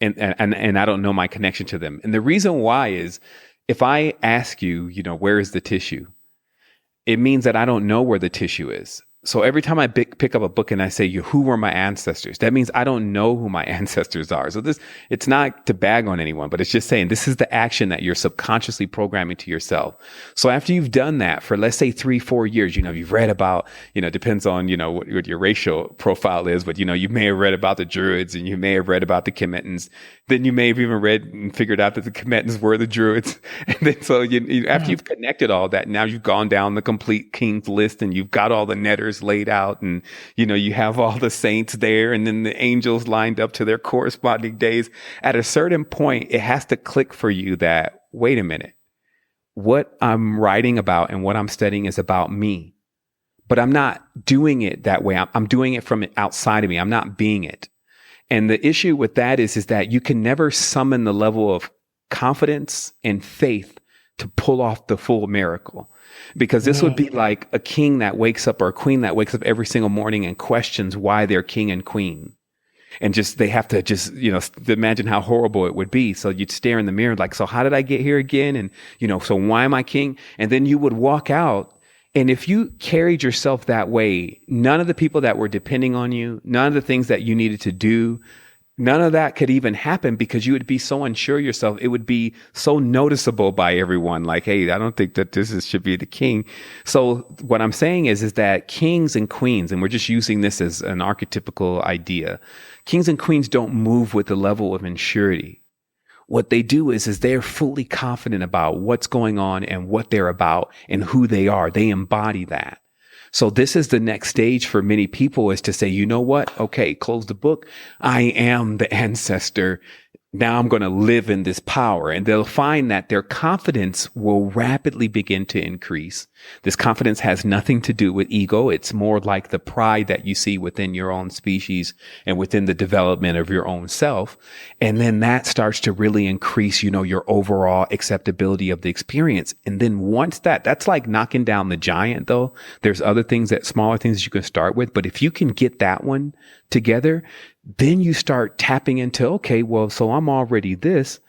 Speaker 2: And I don't know my connection to them. And the reason why is if I ask you, where is the tissue? It means that I don't know where the tissue is. So every time I pick up a book and I say, who were my ancestors? That means I don't know who my ancestors are. So it's not to bag on anyone, but it's just saying this is the action that you're subconsciously programming to yourself. So after you've done that for, let's say 3-4 years, you've read about, depends on, what your racial profile is, but, you may have read about the Druids and you may have read about the Kemetans. Then you may have even read and figured out that the Kemetans were the Druids. And then so after you've connected all that, now you've gone down the complete King's list and you've got all the netters laid out and you have all the saints there and then the angels lined up to their corresponding days. At a certain point, it has to click for you that, wait a minute, what I'm writing about and what I'm studying is about me, but I'm not doing it that way. I'm doing it from outside of me. I'm not being it. And the issue with that is that you can never summon the level of confidence and faith to pull off the full miracle. Because this would be like a king that wakes up or a queen that wakes up every single morning and questions why they're king and queen. And they have to imagine how horrible it would be. So you'd stare in the mirror like, so how did I get here again? And, so why am I king? And then you would walk out. And if you carried yourself that way, none of the people that were depending on you, none of the things that you needed to do, none of that could even happen because you would be so unsure of yourself. It would be so noticeable by everyone. Like, hey, I don't think that should be the king. So what I'm saying is that kings and queens, and we're just using this as an archetypical idea, kings and queens don't move with the level of insurity. What they do is they're fully confident about what's going on and what they're about and who they are. They embody that. So this is the next stage for many people is to say, you know what? Okay, close the book. I am the ancestor. now I'm going to live in this power. And they'll find that their confidence will rapidly begin to increase. This confidence has nothing to do with ego. It's more like the pride that you see within your own species and within the development of your own self. And then that starts to really increase, your overall acceptability of the experience. And then once that's like knocking down the giant though. There's other things smaller things you can start with. But if you can get that one together, then you start tapping into, okay, well, so I'm already this.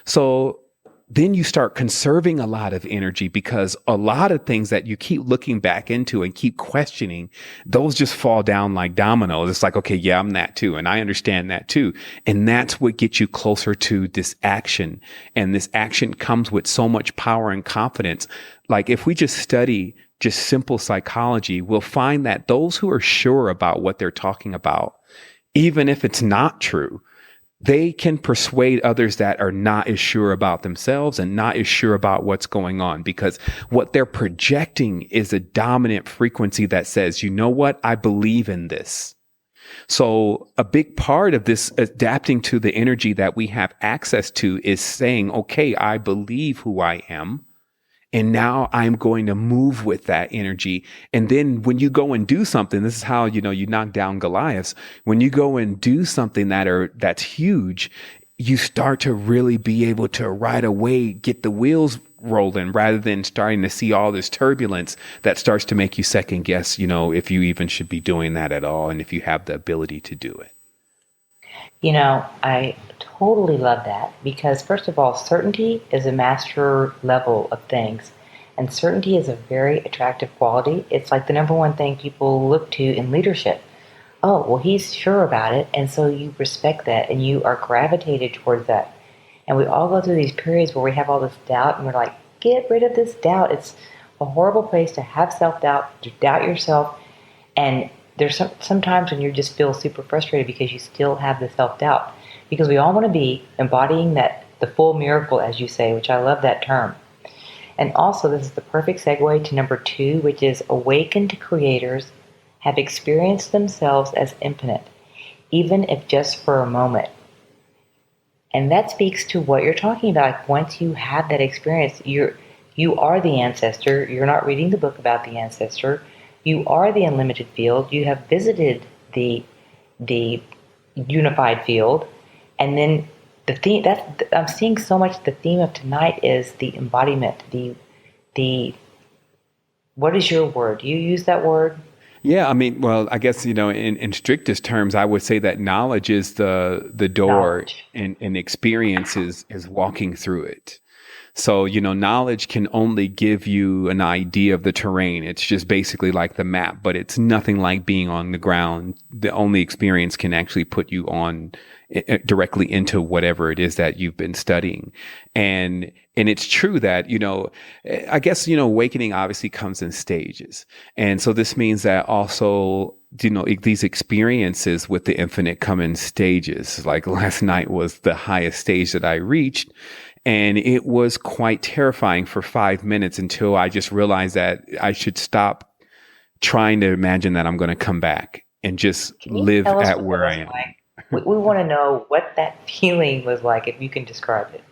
Speaker 2: So then you start conserving a lot of energy, because a lot of things that you keep looking back into and keep questioning, those just fall down like dominoes. It's like, okay, yeah, I'm that too. And I understand that too. And that's what gets you closer to this action. And this action comes with so much power and confidence. Like if we just study just simple psychology, we'll find that those who are sure about what they're talking about, even if it's not true, they can persuade others that are not as sure about themselves and not as sure about what's going on, because what they're projecting is a dominant frequency that says, you know what, I believe in this. So a big part of this adapting to the energy that we have access to is saying, okay, I believe who I am. And now I'm going to move with that energy. And then when you go and do something, this is how, you knock down Goliaths. When you go and do something that's huge, you start to really be able to right away get the wheels rolling, rather than starting to see all this turbulence that starts to make you second guess, if you even should be doing that at all. And if you have the ability to do it.
Speaker 1: I totally love that, because first of all, certainty is a master level of things, and certainty is a very attractive quality. It's like the number one thing people look to in leadership. Oh, well, he's sure about it, and so you respect that, and you are gravitated towards that. And we all go through these periods where we have all this doubt, and we're like, get rid of this doubt. It's a horrible place to have self-doubt, to doubt yourself, and there's some times when you just feel super frustrated because you still have the self-doubt. Because we all want to be embodying the full miracle, as you say, which I love that term. And also, this is the perfect segue to number 2, which is awakened creators have experienced themselves as infinite, even if just for a moment. And that speaks to what you're talking about. Like once you have that experience, you are the ancestor. You're not reading the book about the ancestor. You are the unlimited field. You have visited the unified field. And then the theme that I'm seeing so much, the theme of tonight is the embodiment, the what is your word? Do you use that word?
Speaker 2: Yeah, I mean, well, I guess, in strictest terms, I would say that knowledge is the door,
Speaker 1: Knowledge.
Speaker 2: and experience is walking through it. So, knowledge can only give you an idea of the terrain. It's just basically like the map, but it's nothing like being on the ground. The only experience can actually put you on directly into whatever it is that you've been studying. And it's true that, I guess, awakening obviously comes in stages. And so this means that also, these experiences with the infinite come in stages. Like last night was the highest stage that I reached. And it was quite terrifying for 5 minutes until I just realized that I should stop trying to imagine that I'm going to come back and just
Speaker 1: Can you
Speaker 2: live
Speaker 1: tell us
Speaker 2: at
Speaker 1: what that
Speaker 2: where I
Speaker 1: was
Speaker 2: am.
Speaker 1: like? We want to know what that feeling was like, if you can describe it.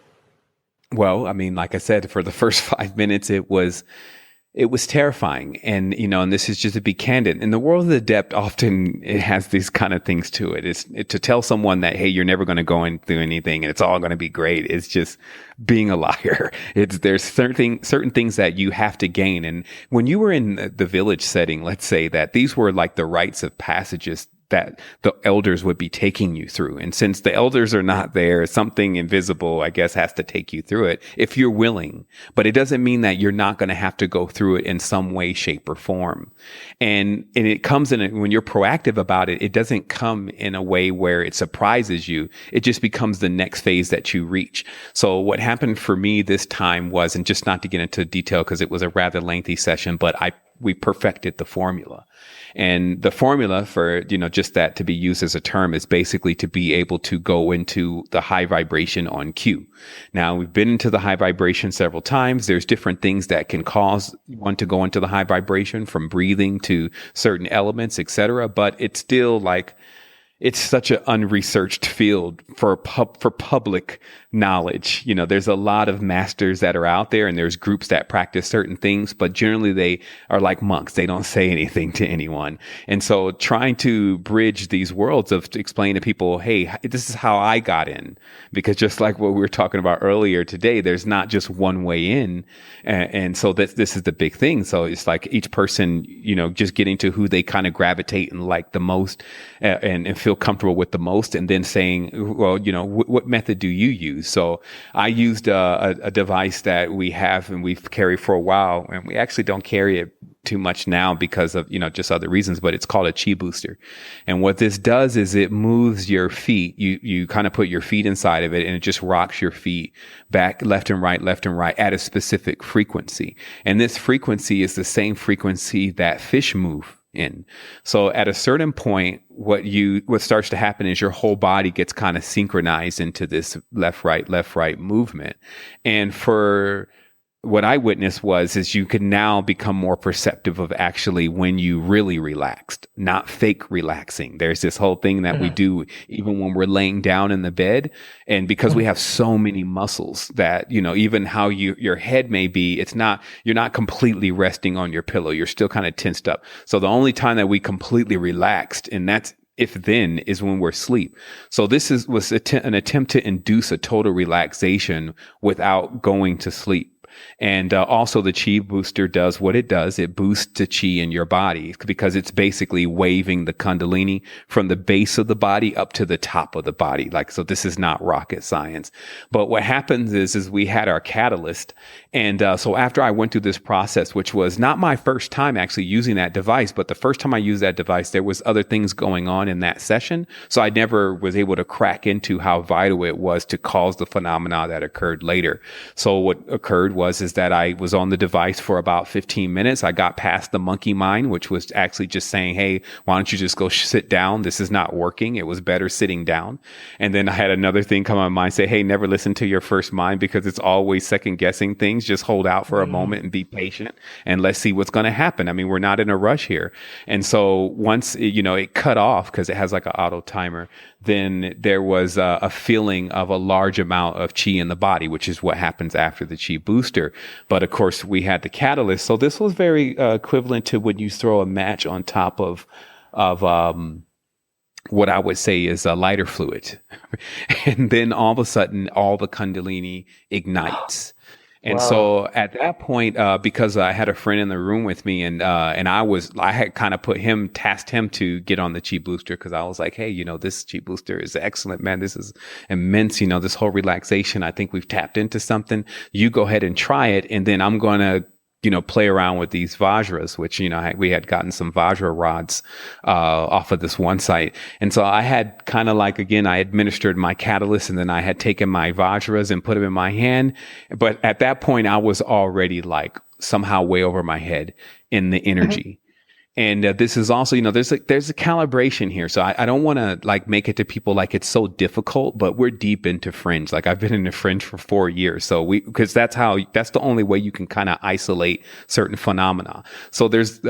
Speaker 2: Well, I mean, like I said, for the first 5 minutes, it was terrifying. And, and this is just to be candid. In the world of the adept, often it has these kind of things to it. It's to tell someone that, hey, you're never going to go and do anything and it's all going to be great. It's just being a liar. There's certain things that you have to gain. And when you were in the village setting, let's say that these were like the rites of passages that the elders would be taking you through. And since the elders are not there, something invisible, I guess, has to take you through it if you're willing. But it doesn't mean that you're not going to have to go through it in some way, shape, or form. And it comes when you're proactive about it, it doesn't come in a way where it surprises you. It just becomes the next phase that you reach. So what happened for me this time was, and just not to get into detail because it was a rather lengthy session, but we perfected the formula. And the formula for, just that to be used as a term is basically to be able to go into the high vibration on cue. Now, we've been into the high vibration several times. There's different things that can cause one to go into the high vibration, from breathing to certain elements, etc. But it's still like, it's such an unresearched field for public knowledge. There's a lot of masters that are out there, and there's groups that practice certain things, but generally they are like monks. They don't say anything to anyone. And so trying to bridge these worlds of to explain to people, hey, this is how I got in, because just like what we were talking about earlier today, there's not just one way in. And so this is the big thing. So it's like each person, just getting to who they kind of gravitate and like the most, and feel comfortable with the most, and then saying, well, what method do you use? So I used a device that we have and we've carried for a while, and we actually don't carry it too much now because of, just other reasons, but it's called a chi booster. And what this does is it moves your feet. You kind of put your feet inside of it, and it just rocks your feet back, left and right at a specific frequency. And this frequency is the same frequency that fish move in. So at a certain point, what starts to happen is your whole body gets kind of synchronized into this left, right movement. And for what I witnessed is you can now become more perceptive of actually when you really relaxed, not fake relaxing. There's this whole thing that we do even when we're laying down in the bed. And because we have so many muscles that, even how your head may be, you're not completely resting on your pillow. You're still kind of tensed up. So the only time that we completely relaxed, and that's if then, is when we're asleep. So this was an attempt to induce a total relaxation without going to sleep. And also the chi booster does what it does. It boosts the chi in your body because it's basically waving the kundalini from the base of the body up to the top of the body. So this is not rocket science. But what happens is we had our catalyst. And so after I went through this process, which was not my first time actually using that device, but the first time I used that device, there was other things going on in that session. So I never was able to crack into how vital it was to cause the phenomena that occurred later. So what occurred is that I was on the device for about 15 minutes. I got past the monkey mind, which was actually just saying, hey, why don't you just go sit down? This is not working. It was better sitting down. And then I had another thing come on my mind, say, hey, never listen to your first mind because it's always second guessing things. Just hold out for a moment and be patient and let's see what's going to happen. I mean, we're not in a rush here. And so once, it cut off because it has like an auto timer, then there was a feeling of a large amount of chi in the body, which is what happens after the chi booster. But of course, we had the catalyst. So this was very equivalent to when you throw a match on top of what I would say is a lighter fluid. And then all of a sudden, all the kundalini ignites. And so at that point, because I had a friend in the room with me, and I had kind of tasked him to get on the chi booster because I was like, hey, this chi booster is excellent, man. This is immense. This whole relaxation. I think we've tapped into something. You go ahead and try it, and then I'm going to play around with these Vajras, which, we had gotten some Vajra rods, off of this one site. And so I had kind of I administered my catalyst, and then I had taken my Vajras and put them in my hand. But at that point, I was already somehow way over my head in the energy. And this is also, there's a calibration here. So I don't want to make it to people like it's so difficult, but we're deep into fringe. I've been in the fringe for 4 years. So because that's the only way you can kind of isolate certain phenomena. So there's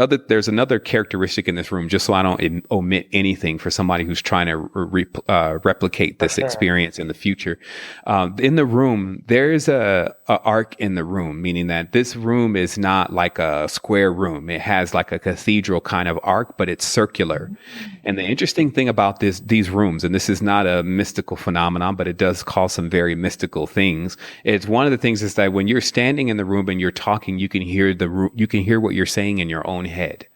Speaker 2: another characteristic in this room, just so I don't omit anything for somebody who's trying to replicate this experience in the future. In the room, there is a arc in the room, meaning that this room is not like a square room. It has like a cathedral kind of arc, but it's circular. And the interesting thing about these rooms, and this is not a mystical phenomenon, but it does cause some very mystical things. It's one of the things is that when you're standing in the room and you're talking, you can hear what you're saying in your own head.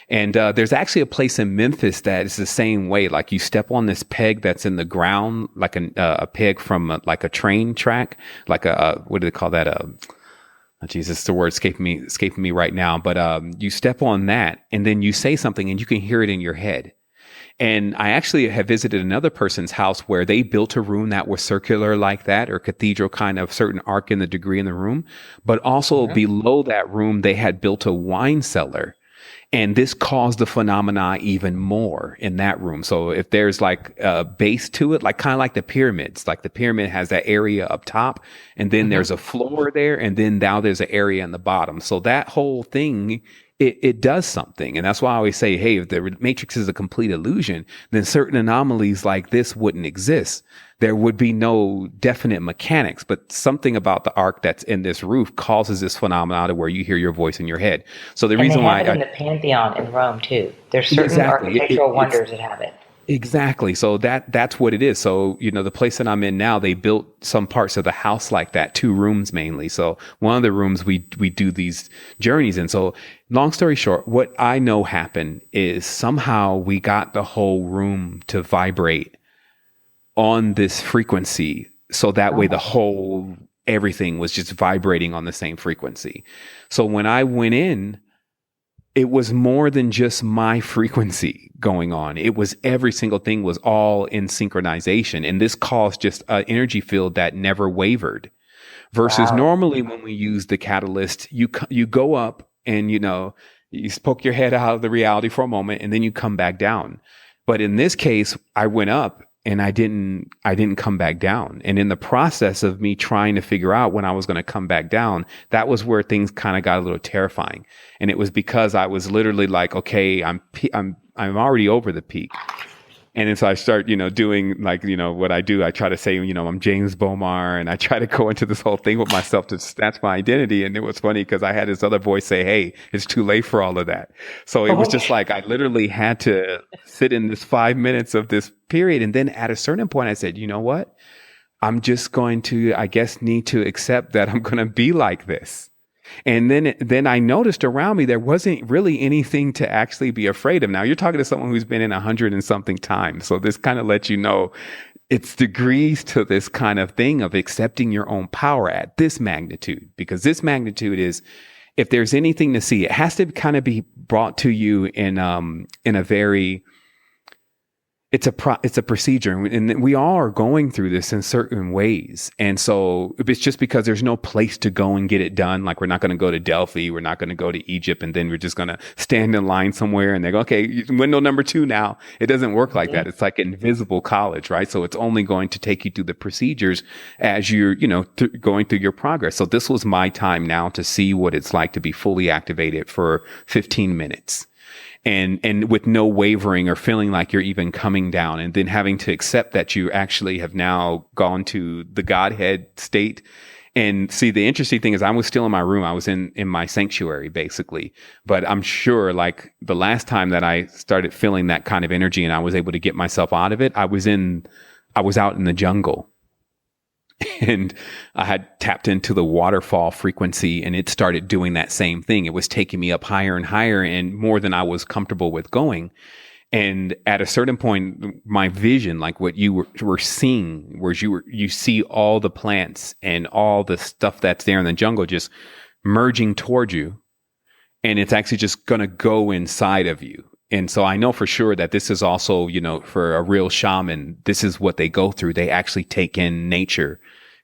Speaker 2: And there's actually a place in Memphis that is the same way. You step on this peg that's in the ground, like a peg from a train track, what do they call that? Jesus, the word escaping me right now. But you step on that, and then you say something, and you can hear it in your head. And I actually have visited another person's house where they built a room that was circular like that, or cathedral kind of certain arc in the degree in the room. But also below that room, they had built a wine cellar. And this caused the phenomena even more in that room. So if there's a base to it, kind of like the pyramids, the pyramid has that area up top, and then there's a floor there, and then now there's an area in the bottom. So that whole thing it does something. And that's why I always say, hey, if the matrix is a complete illusion, then certain anomalies like this wouldn't exist. There would be no definite mechanics, but something about the arc that's in this roof causes this phenomenon to where you hear your voice in your head. So the
Speaker 1: And they
Speaker 2: reason
Speaker 1: have
Speaker 2: why
Speaker 1: it in the Pantheon in Rome too. There's certain
Speaker 2: exactly,
Speaker 1: architectural
Speaker 2: it's
Speaker 1: wonders that have it.
Speaker 2: exactly. So that's what it is. So, the place that I'm in now, they built some parts of the house like that, 2 rooms mainly. So one of the rooms we do these journeys in. So long story short, what I know happened is somehow we got the whole room to vibrate on this frequency. So that way the whole everything was just vibrating on the same frequency. So when I went in, it was more than just my frequency going on. It was every single thing was all in synchronization. And this caused just an energy field that never wavered. Versus
Speaker 1: Wow.
Speaker 2: normally when we use the catalyst, you go up and, you poke your head out of the reality for a moment and then you come back down. But in this case, I went up and I didn't come back down. And in the process of me trying to figure out when I was going to come back down, that was where things kind of got a little terrifying. And it was because I was literally like, okay, I'm already over the peak. And then so I start, doing like, what I do. I try to say, I'm James Bomar, and I try to go into this whole thing with myself to snatch my identity. And it was funny because I had this other voice say, hey, it's too late for all of that. So it was just like, I literally had to sit in this 5 minutes of this period. And then at a certain point, I said, you know what? I'm just going to, I guess, need to accept that I'm going to be like this. And then I noticed around me, there wasn't really anything to actually be afraid of. Now you're talking to someone who's been in 100 and something times. So this kind of lets you know it's degrees to this kind of thing of accepting your own power at this magnitude, because this magnitude is, if there's anything to see, it has to kind of be brought to you in a very, it's a procedure, and we all are going through this in certain ways. And so if it's just because there's no place to go and get it done, like we're not going to go to Delphi, we're not going to go to Egypt, and then we're just going to stand in line somewhere and they go, okay, window number 2 now. It doesn't work like that. It's like invisible college, right? So it's only going to take you through the procedures as you're, going through your progress. So this was my time now to see what it's like to be fully activated for 15 minutes. And with no wavering or feeling like you're even coming down, and then having to accept that you actually have now gone to the Godhead state. And see, the interesting thing is I was still in my room. I was in my sanctuary, basically. But I'm sure like the last time that I started feeling that kind of energy and I was able to get myself out of it, I was out in the jungle. And I had tapped into the waterfall frequency, and it started doing that same thing. It was taking me up higher and higher and more than I was comfortable with going. And at a certain point, my vision, like what you were seeing, where you see all the plants and all the stuff that's there in the jungle just merging toward you. And it's actually just going to go inside of you. And so I know for sure that this is also, for a real shaman, this is what they go through. They actually take in nature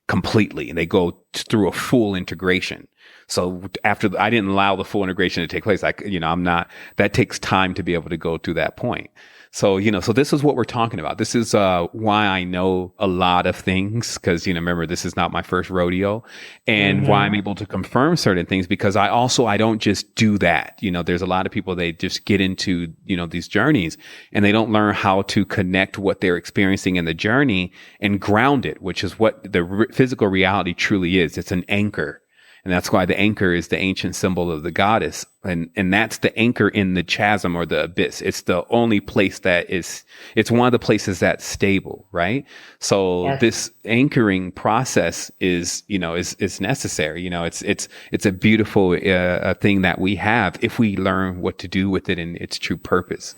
Speaker 2: completely and they go through a full integration. So after I didn't allow the full integration to take place, that takes time to be able to go through that point. So, so this is what we're talking about. This is why I know a lot of things, because, remember, this is not my first rodeo, and why I'm able to confirm certain things, because I don't just do that. There's a lot of people, they just get into, these journeys and they don't learn how to connect what they're experiencing in the journey and ground it, which is what the physical reality truly is. It's an anchor. And that's why the anchor is the ancient symbol of the goddess. And that's the anchor in the chasm or the abyss. It's the only place it's one of the places that's stable, right? So this anchoring process is necessary. It's a beautiful thing that we have if we learn what to do with it in its true purpose.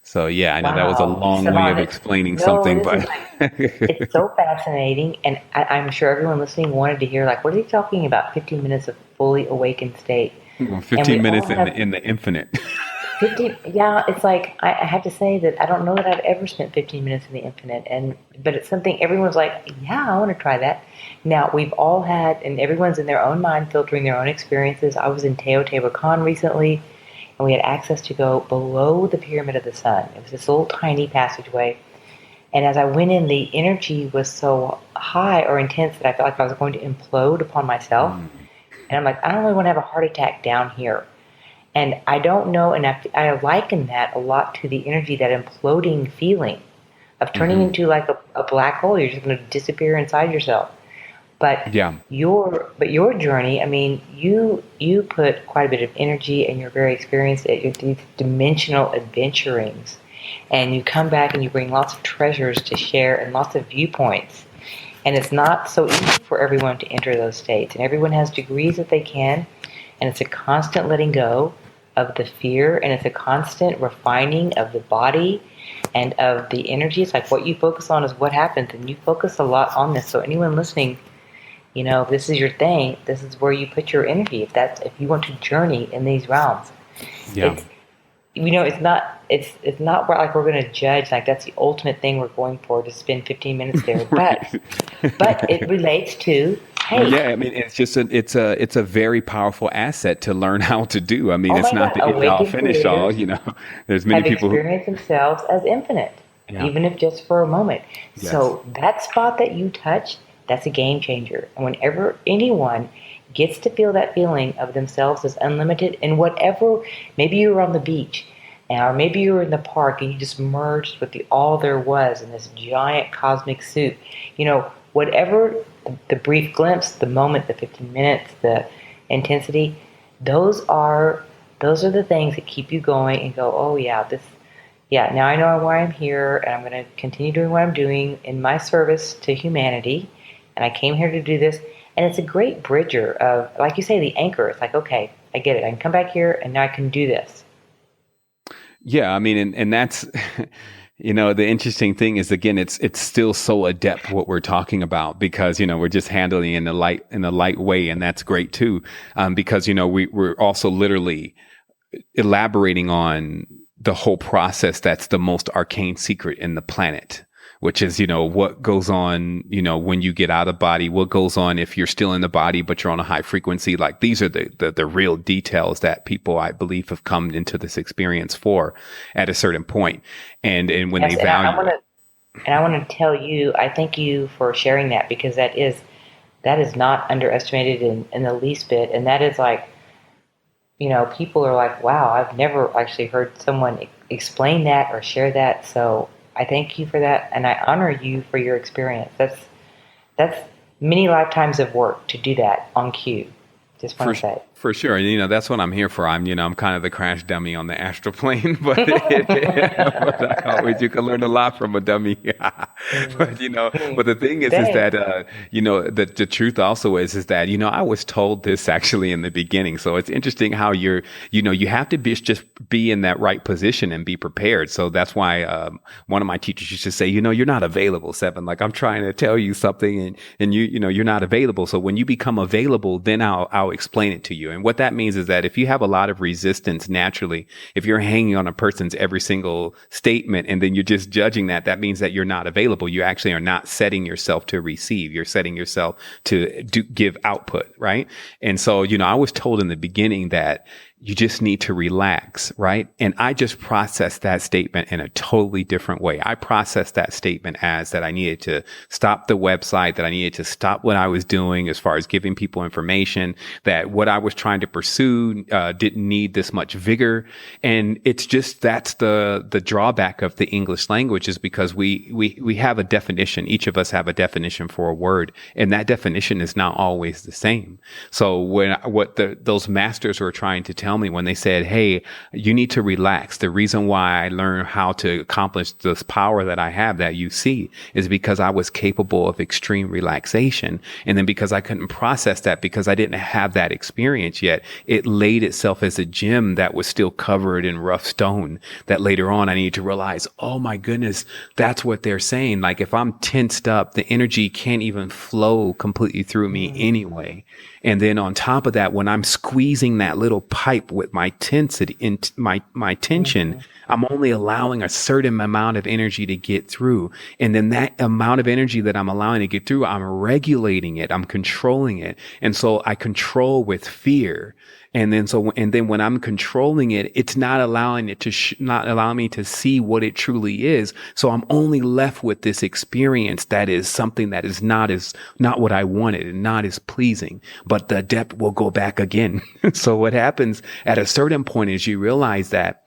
Speaker 2: So yeah, I know that was a long
Speaker 1: Savon,
Speaker 2: way of explaining something, but
Speaker 1: it's so fascinating, and I'm sure everyone listening wanted to hear, like, what are you talking about? 15 minutes of fully awakened state.
Speaker 2: 15 minutes in the infinite.
Speaker 1: 15, yeah, it's like I have to say that I don't know that I've ever spent 15 minutes in the infinite, but it's something everyone's like, yeah, I want to try that. Now we've all had, and everyone's in their own mind filtering their own experiences. I was in Teotihuacan recently, and we had access to go below the Pyramid of the Sun. It was this little tiny passageway. And as I went in, the energy was so high or intense that I felt like I was going to implode upon myself. And I'm like, I don't really want to have a heart attack down here. And I don't know, and I liken that a lot to the energy, that imploding feeling of turning
Speaker 2: Hmm.
Speaker 1: into like a black hole. You're just going to disappear inside yourself. But
Speaker 2: Yeah.
Speaker 1: your journey, I mean, you put quite a bit of energy, and you're very experienced at these dimensional adventurings, and you come back and you bring lots of treasures to share and lots of viewpoints. And it's not so easy for everyone to enter those states, and everyone has degrees that they can, and it's a constant letting go of the fear, and it's a constant refining of the body and of the energy. It's like what you focus on is what happens, and you focus a lot on this. So anyone listening, if this is your thing, this is where you put your energy. If you want to journey in these realms,
Speaker 2: Yeah.
Speaker 1: it's it's not like we're going to judge like that's the ultimate thing we're going for to spend 15 minutes there,
Speaker 2: Right.
Speaker 1: but it relates to, hey,
Speaker 2: Yeah, I mean, it's just it's a very powerful asset to learn how to do. I mean,
Speaker 1: oh
Speaker 2: it's
Speaker 1: my
Speaker 2: not
Speaker 1: God,
Speaker 2: the end all
Speaker 1: awakened
Speaker 2: finish all.
Speaker 1: creators
Speaker 2: There's many
Speaker 1: have
Speaker 2: people who,
Speaker 1: experienced themselves as infinite,
Speaker 2: yeah,
Speaker 1: even if just for a moment.
Speaker 2: yes,
Speaker 1: So that spot that you touch, that's a game changer. And whenever anyone gets to feel that feeling of themselves as unlimited in whatever, maybe you were on the beach, or maybe you were in the park and you just merged with the all there was in this giant cosmic soup. Whatever the brief glimpse, the moment, the 15 minutes, the intensity, those are those are the things that keep you going and go, oh yeah, now I know why I'm here, and I'm going to continue doing what I'm doing in my service to humanity, and I came here to do this. And it's a great bridger of, like you say, the anchor. It's like, okay, I get it. I can come back here, and now I can do this.
Speaker 2: yeah. I mean, and that's the interesting thing is, again, it's still so adept what we're talking about, because we're just handling it in a light way, and that's great too, because we're also literally elaborating on the whole process that's the most arcane secret in the planet, which is, what goes on, when you get out of body, what goes on if you're still in the body, but you're on a high frequency. Like, these are the real details that people, I believe, have come into this experience for at a certain point. And when they
Speaker 1: Yes, and I
Speaker 2: value
Speaker 1: want
Speaker 2: it.
Speaker 1: to and I want to tell you, I thank you for sharing that, because that is not underestimated in the least bit, and that is like, people are like, wow, I've never actually heard someone explain that or share that. So I thank you for that, and I honor you for your experience. That's many lifetimes of work to do that on cue. Just
Speaker 2: For
Speaker 1: want to say.
Speaker 2: for sure, and that's what I'm here for. I'm kind of the crash dummy on the astral plane, but but I always you can learn a lot from a dummy. But but the thing is
Speaker 1: Thanks.
Speaker 2: that the truth also is that I was told this actually in the beginning. So it's interesting how you have to be in that right position and be prepared. So that's why one of my teachers used to say, you're not available, Seven. Like, I'm trying to tell you something, and you're not available. So when you become available, then I'll explain it to you. And what that means is that if you have a lot of resistance naturally, if you're hanging on a person's every single statement and then you're just judging that, that means that you're not available. You actually are not setting yourself to receive. You're setting yourself to give output, right? And so, I was told in the beginning that you just need to relax, right? And I just processed that statement in a totally different way. I processed that statement as that I needed to stop the website, that I needed to stop what I was doing as far as giving people information, that what I was trying to pursue didn't need this much vigor. And it's just, that's the drawback of the English language, is because we have a definition. Each of us have a definition for a word, and that definition is not always the same. So those masters were trying to tell me when they said, hey, you need to relax. The reason why I learned how to accomplish this power that I have that you see is because I was capable of extreme relaxation. And then because I couldn't process that, because I didn't have that experience yet, it laid itself as a gem that was still covered in rough stone, that later on I needed to realize, oh my goodness, that's what they're saying. Like, if I'm tensed up, the energy can't even flow completely through me anyway. And then on top of that, when I'm squeezing that little pipe with my tensity, my tension, I'm only allowing a certain amount of energy to get through. And then that amount of energy that I'm allowing to get through, I'm regulating it. I'm controlling it. And so I control with fear. And then when I'm controlling it, it's not allowing it to, not allowing me to see what it truly is. So I'm only left with this experience that is something that is not what I wanted and not as pleasing, but the depth will go back again. So what happens at a certain point is you realize that,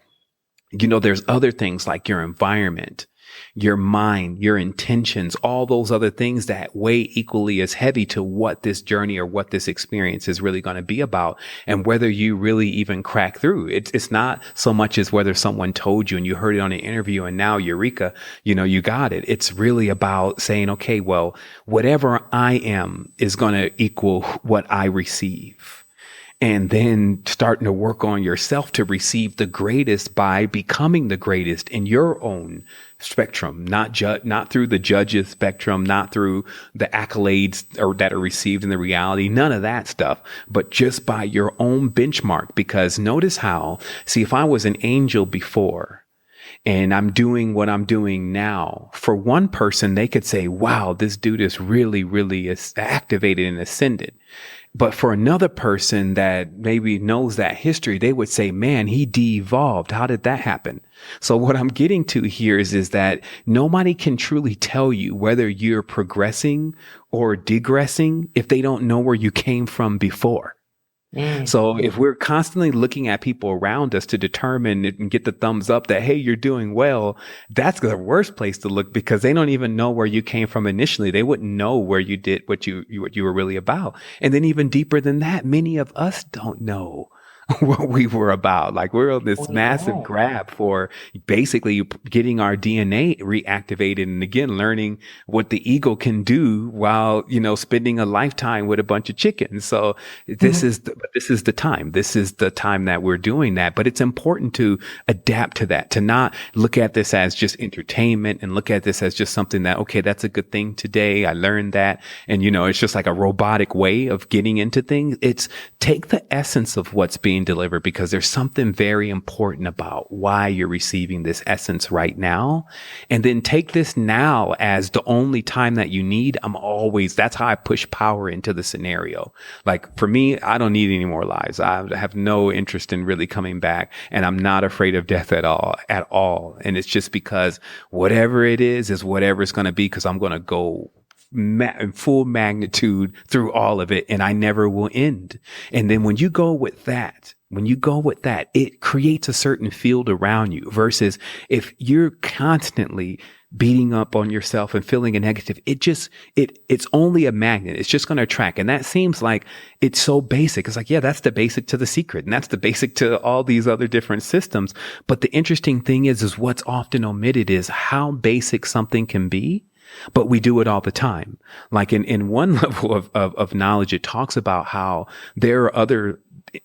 Speaker 2: there's other things like your environment, your mind, your intentions, all those other things that weigh equally as heavy to what this journey or what this experience is really going to be about, and whether you really even crack through. It's not so much as whether someone told you and you heard it on an interview and now eureka, you got it. It's really about saying, okay, well, whatever I am is going to equal what I receive. And then starting to work on yourself to receive the greatest by becoming the greatest in your own spectrum, not through the judge's spectrum, not through the accolades that are received in the reality, none of that stuff, but just by your own benchmark. Because notice if I was an angel before and I'm doing what I'm doing now, for one person, they could say, wow, this dude is really, really activated and ascended. But for another person that maybe knows that history, they would say, man, he de-evolved. How did that happen? So what I'm getting to here is that nobody can truly tell you whether you're progressing or digressing if they don't know where you came from before. So if we're constantly looking at people around us to determine and get the thumbs up that, hey, you're doing well, that's the worst place to look, because they don't even know where you came from initially. They wouldn't know where you did what you were really about. And then even deeper than that, many of us don't know what we were about. Like, we're on this massive grab for basically getting our DNA reactivated, and again, learning what the ego can do while, spending a lifetime with a bunch of chickens. So this is the time. This is the time that we're doing that. But it's important to adapt to that, to not look at this as just entertainment and look at this as just something that, okay, that's a good thing today. I learned that. And, it's just like a robotic way of getting into things. It's take the essence of what's being delivered, because there's something very important about why you're receiving this essence right now. And then take this now as the only time that you need. That's how I push power into the scenario. Like, for me, I don't need any more lives. I have no interest in really coming back, and I'm not afraid of death at all. And it's just because whatever it is whatever it's going to be, because I'm going to go in full magnitude through all of it, and I never will end. And then when you go with that, it creates a certain field around you, versus if you're constantly beating up on yourself and feeling a negative, it's only a magnet. It's just going to attract. And that seems like it's so basic. It's like, yeah, that's the basic to The Secret. And that's the basic to all these other different systems. But the interesting thing is what's often omitted is how basic something can be, but we do it all the time. Like in one level of knowledge, it talks about how there are other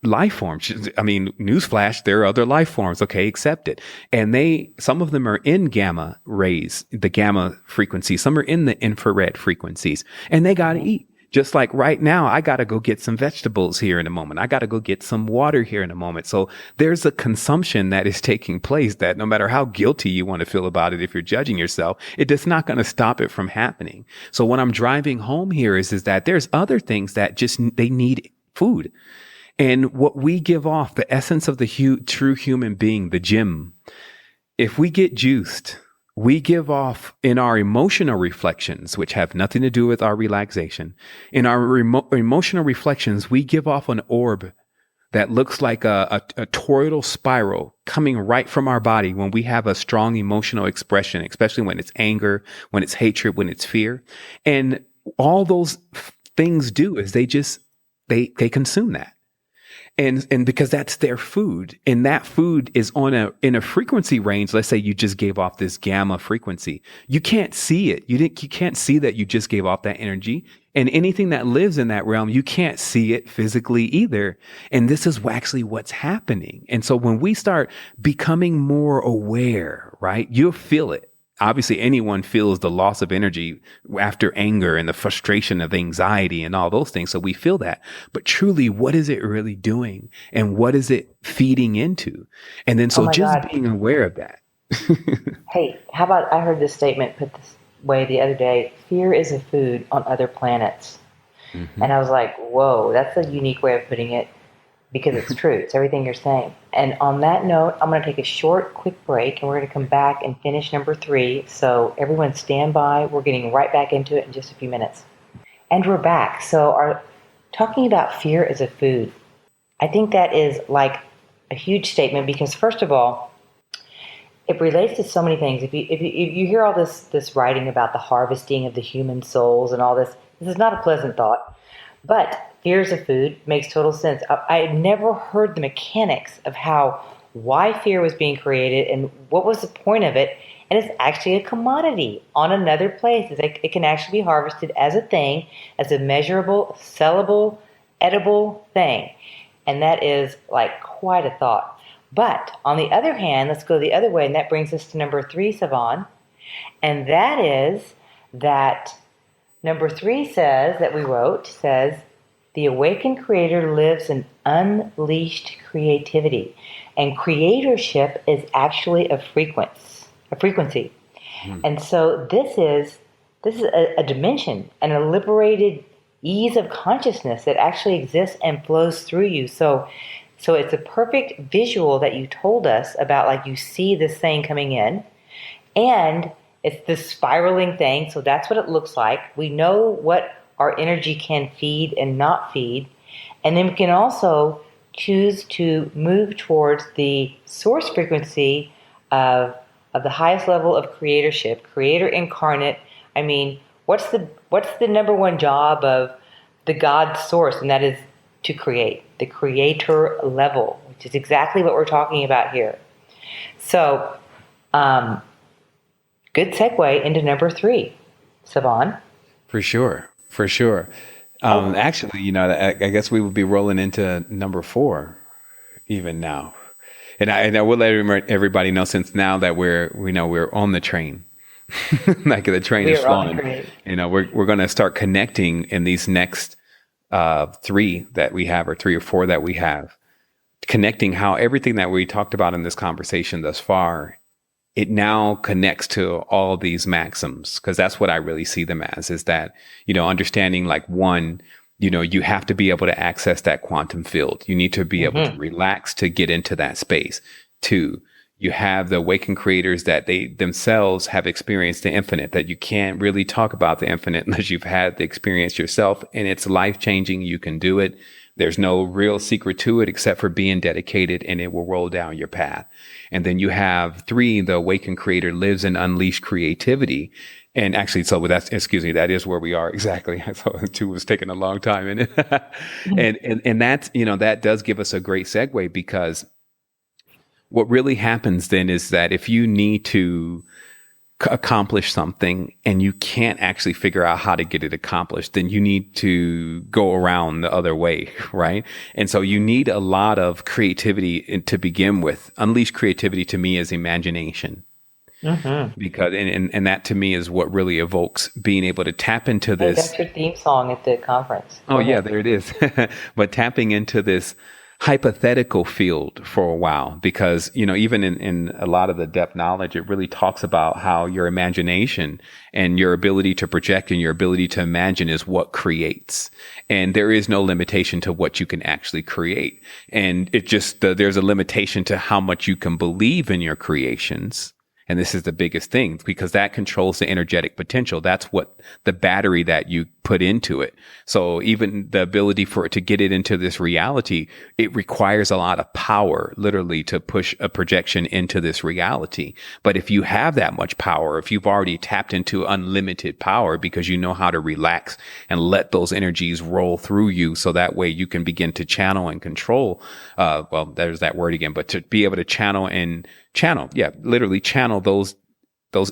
Speaker 2: life forms. I mean, newsflash, there are other life forms. Okay, accept it. And some of them are in gamma rays, the gamma frequency. Some are in the infrared frequencies, and they got to eat. Just like right now, I got to go get some vegetables here in a moment. I got to go get some water here in a moment. So there's a consumption that is taking place that no matter how guilty you want to feel about it, if you're judging yourself, it's not going to stop it from happening. So what I'm driving home here is that there's other things that just, they need food. And what we give off, the essence of the true human being, the gem, if we get juiced, we give off in our emotional reflections, which have nothing to do with our relaxation. In our emotional reflections, we give off an orb that looks like a toroidal spiral coming right from our body when we have a strong emotional expression, especially when it's anger, when it's hatred, when it's fear. And all those things do is they consume that. And because that's their food, and that food is in a frequency range. Let's say you just gave off this gamma frequency. You can't see it. You can't see that you just gave off that energy. And anything that lives in that realm, you can't see it physically either. And this is actually what's happening. And so when we start becoming more aware, right, you'll feel it. obviously anyone feels the loss of energy after anger and the frustration of anxiety and all those things. So we feel that. But truly, what is it really doing? And what is it feeding into? And then
Speaker 1: Oh
Speaker 2: so
Speaker 1: my
Speaker 2: just
Speaker 1: God.
Speaker 2: being aware of that.
Speaker 1: Hey, how about I heard this statement put this way the other day: fear is a food on other planets.
Speaker 2: Hmm.
Speaker 1: And I was like, whoa, that's a unique way of putting it because it's true. It's everything you're saying. And on that note, I'm going to take a short, quick break and we're going to come back and finish number 3. So everyone stand by. We're getting right back into it in just a few minutes. And we're back. So our talking about fear as a food, I think that is like a huge statement because first of all, it relates to so many things. If you hear all this writing about the harvesting of the human souls and all this is not a pleasant thought. But fear is a food makes total sense. I had never heard the mechanics of why fear was being created and what was the point of it. And it's actually a commodity on another place. It can actually be harvested as a thing, as a measurable, sellable, edible thing. And that is like quite a thought. But on the other hand, let's go the other way, and that brings us to number 3, Savon. And that is that number 3 says, the awakened creator lives in unleashed creativity. And creatorship is actually a frequency.
Speaker 2: Hmm.
Speaker 1: And so this is a dimension and a liberated ease of consciousness that actually exists and flows through you. So it's a perfect visual that you told us about, like you see this thing coming in, and it's this spiraling thing. So that's what it looks like. We know what our energy can feed and not feed. And then we can also choose to move towards the source frequency of the highest level of creatorship, creator incarnate. I mean, what's the number one job of the God source? And that is to create, the creator level, which is exactly what we're talking about here. So, good segue into number 3, Savon.
Speaker 2: For sure. For sure.
Speaker 1: Oh,
Speaker 2: Actually, I guess we would be rolling into number 4 even now. And I will let everybody know, since now that we're on the train, like the train
Speaker 1: we
Speaker 2: is
Speaker 1: are on the
Speaker 2: flowing,
Speaker 1: train.
Speaker 2: we're going to start connecting in these next 3 that we have, or 3 or 4 that we have, connecting how everything that we talked about in this conversation thus far, it now connects to all these maxims, because that's what I really see them as, is that, understanding, like, one, you have to be able to access that quantum field. You need to be able to
Speaker 1: Mm-hmm.
Speaker 2: relax to get into that space. 2, you have the awakened creators that they themselves have experienced the infinite, that you can't really talk about the infinite unless you've had the experience yourself, and it's life-changing. You can do it. There's no real secret to it except for being dedicated, and it will roll down your path. And then you have 3, the awakened creator lives in unleashed creativity. And actually, that is where we are exactly. So 2 was taking a long time. And that's, that does give us a great segue, because what really happens then is that if you need to accomplish something and you can't actually figure out how to get it accomplished, then you need to go around the other way, right? And so you need a lot of creativity to begin with. Unleashed creativity to me is imagination,
Speaker 1: Mm-hmm.
Speaker 2: because and that to me is what really evokes being able to tap into
Speaker 1: Hey,
Speaker 2: this.
Speaker 1: that's your theme song at the conference.
Speaker 2: Oh
Speaker 1: Go
Speaker 2: yeah,
Speaker 1: ahead.
Speaker 2: there it is. But tapping into this hypothetical field for a while, because, even in a lot of the depth knowledge, it really talks about how your imagination and your ability to project and your ability to imagine is what creates. And there is no limitation to what you can actually create. And it just, there's a limitation to how much you can believe in your creations. And this is the biggest thing, because that controls the energetic potential. That's what the battery that you put into it. So even the ability for it to get it into this reality, it requires a lot of power, literally, to push a projection into this reality. But if you have that much power, if you've already tapped into unlimited power, because you know how to relax and let those energies roll through you, so that way you can begin to channel and control, well, there's that word again, but to be able to literally channel those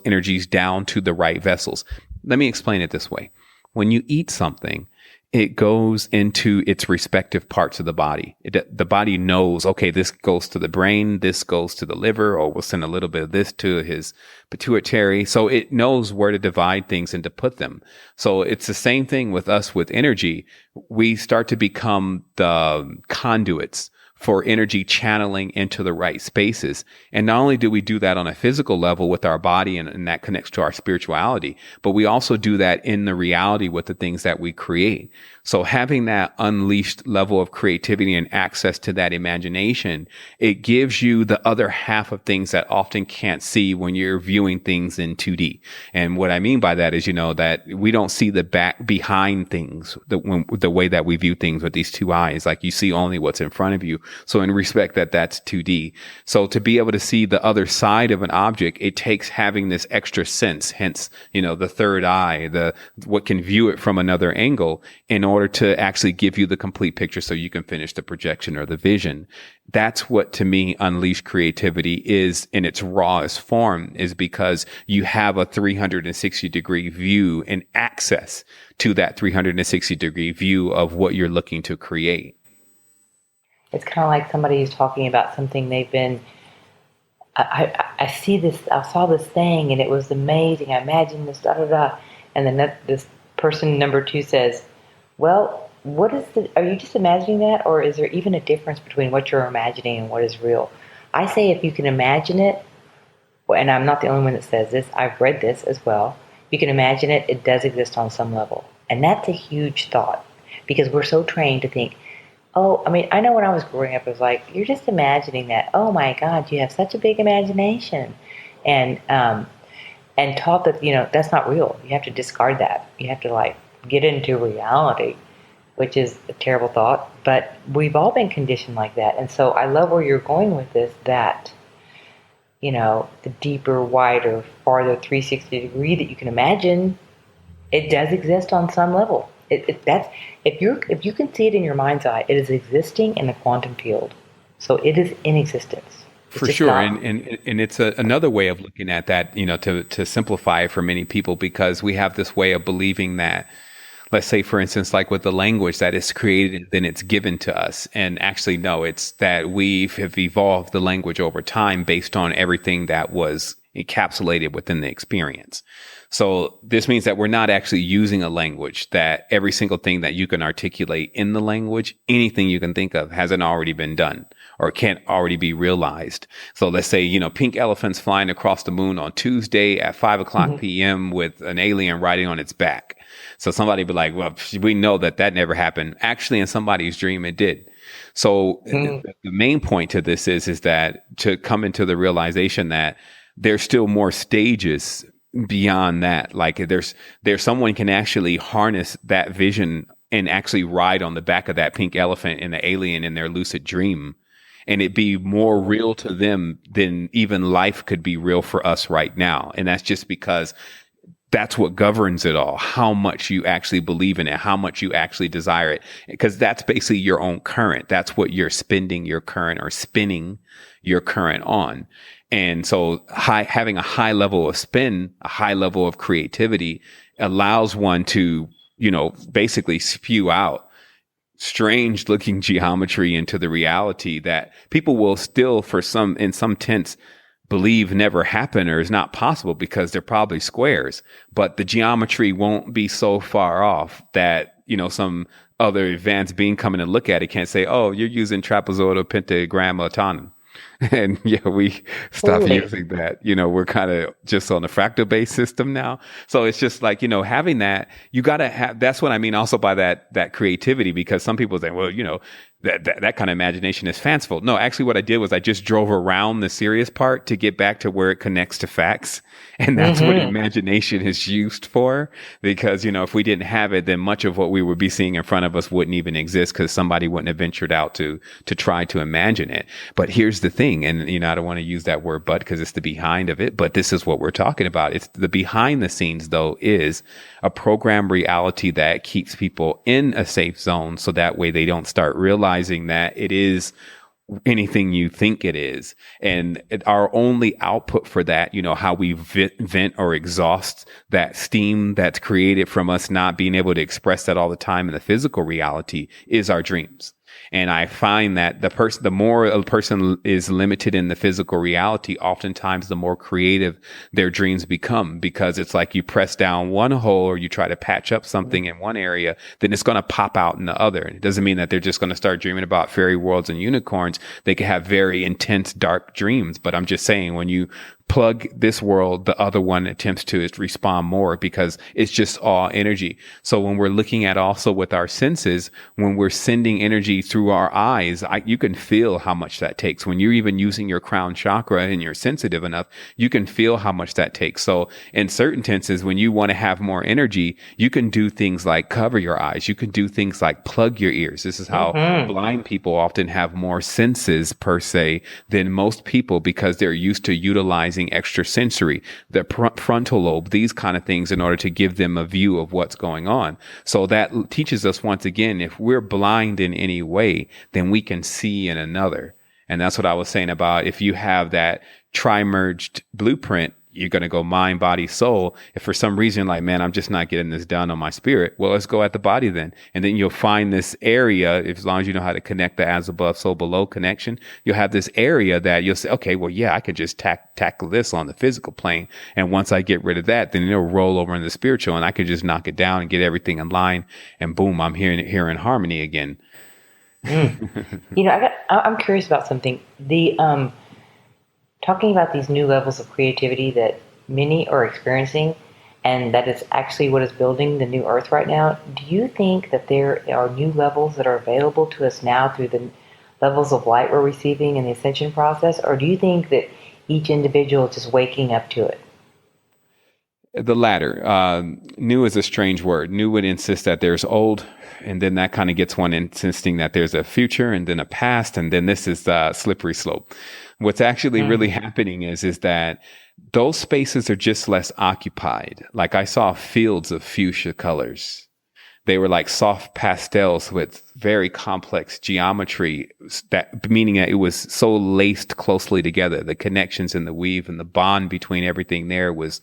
Speaker 2: energies down to the right vessels. Let me explain it this way. When you eat something, it goes into its respective parts of the body. The body knows, okay, this goes to the brain, this goes to the liver, or we'll send a little bit of this to his pituitary. So it knows where to divide things and to put them. So it's the same thing with us with energy. We start to become the conduits for energy channeling into the right spaces. And not only do we do that on a physical level with our body, and that connects to our spirituality, but we also do that in the reality with the things that we create. So having that unleashed level of creativity and access to that imagination, it gives you the other half of things that often can't see when you're viewing things in 2D. And what I mean by that is, that we don't see the back behind things, the way that we view things with these two eyes. Like, you see only what's in front of you. So in respect that's 2D. So to be able to see the other side of an object, it takes having this extra sense, hence, the third eye, what can view it from another angle, in order to actually give you the complete picture so you can finish the projection or the vision. That's what, to me, unleashed creativity is in its rawest form, is because you have a 360-degree view and access to that 360-degree view of what you're looking to create.
Speaker 1: It's kind of like somebody who's talking about something they've been, I saw this thing and it was amazing. I imagined this, da da da. And then this person number 2 says, well, are you just imagining that? Or is there even a difference between what you're imagining and what is real? I say, if you can imagine it, and I'm not the only one that says this, I've read this as well. You can imagine it, it does exist on some level. And that's a huge thought, because we're so trained to think, I know when I was growing up, it was like, you're just imagining that. Oh my God, you have such a big imagination. And taught that, that's not real. You have to discard that. You have to get into reality, which is a terrible thought. But we've all been conditioned like that. And so I love where you're going with this, that, the deeper, wider, farther 360 degree that you can imagine, it does exist on some level. If you can see it in your mind's eye, it is existing in the quantum field. So it is in existence.
Speaker 2: For sure. And it's another way of looking at that, to simplify it for many people, because we have this way of believing that, let's say, for instance, like with the language that is created, then it's given to us. And actually, no, it's that we have evolved the language over time based on everything that was encapsulated within the experience. So this means that we're not actually using a language, that every single thing that you can articulate in the language, anything you can think of, hasn't already been done or can't already be realized. So let's say, pink elephants flying across the moon on Tuesday at 5:00 p.m. with an alien riding on its back. So somebody be like, well, we know that never happened. Actually, in somebody's dream, it did. So the main point to this is that to come into the realization that there's still more stages beyond that. Like there's someone can actually harness that vision and actually ride on the back of that pink elephant and the alien in their lucid dream, and it be more real to them than even life could be real for us right now. And that's just because that's what governs it all, how much you actually believe in it, how much you actually desire it, because that's basically your own current. That's what you're spending your current or spinning your current on. And so having a high level of spin, a high level of creativity allows one to, basically spew out strange looking geometry into the reality that people will still, in some tense, believe never happened or is not possible, because they're probably squares, but the geometry won't be so far off that, some other advanced being coming and look at it can't say, oh, you're using trapezoidal pentagrammaton. And we stopped using that. We're kind of just on a fractal based system now. So it's just like, having that, you got to have, that's what I mean also by that creativity, because some people say, well, that kind of imagination is fanciful. No, actually what I did was I just drove around the serious part to get back to where it connects to facts. And that's what imagination is used for. Because, if we didn't have it, then much of what we would be seeing in front of us wouldn't even exist, because somebody wouldn't have ventured out to try to imagine it. But here's the thing. And, I don't want to use that word, but, because it's the behind of it, but this is what we're talking about. It's the behind the scenes, though, is a program reality that keeps people in a safe zone. So that way they don't start realizing that it is anything you think it is. And our only output for that, how we vent or exhaust that steam that's created from us not being able to express that all the time in the physical reality, is our dreams. And I find that the more a person is limited in the physical reality, oftentimes the more creative their dreams become, because it's like you press down one hole or you try to patch up something in one area, then it's going to pop out in the other. And it doesn't mean that they're just going to start dreaming about fairy worlds and unicorns. They can have very intense, dark dreams. But I'm just saying, when you plug this world, the other one attempts to respond more, because it's just all energy. So when we're looking at also with our senses, when we're sending energy through our eyes, you can feel how much that takes. When you're even using your crown chakra and you're sensitive enough, you can feel how much that takes. So in certain tenses, when you want to have more energy, you can do things like cover your eyes. You can do things like plug your ears. This is how blind people often have more senses per se than most people, because they're used to utilizing extrasensory, the frontal lobe, these kind of things, in order to give them a view of what's going on. So that teaches us, once again, if we're blind in any way, then we can see in another. And that's what I was saying about, if you have that tri-merged blueprint, you're going to go mind, body, soul. If for some reason, like, man, I'm just not getting this done on my spirit, well, let's go at the body then. And then you'll find this area, as long as you know how to connect the as above, so below connection, you'll have this area that you'll say, okay, well, yeah, I could just tackle this on the physical plane. And once I get rid of that, then it'll roll over in the spiritual, and I could just knock it down and get everything in line. And boom, I'm here in harmony again.
Speaker 1: I'm curious about something. Talking about these new levels of creativity that many are experiencing, and that is actually what is building the new earth right now. Do you think that there are new levels that are available to us now through the levels of light we're receiving in the ascension process? Or do you think that each individual is just waking up to it?
Speaker 2: The latter. New is a strange word. New would insist that there's old, and then that kind of gets one insisting that there's a future and then a past, and then this is the slippery slope. What's actually really happening is that those spaces are just less occupied. Like, I saw fields of fuchsia colors. They were like soft pastels with very complex geometry, that meaning that it was so laced closely together. The connections and the weave and the bond between everything there was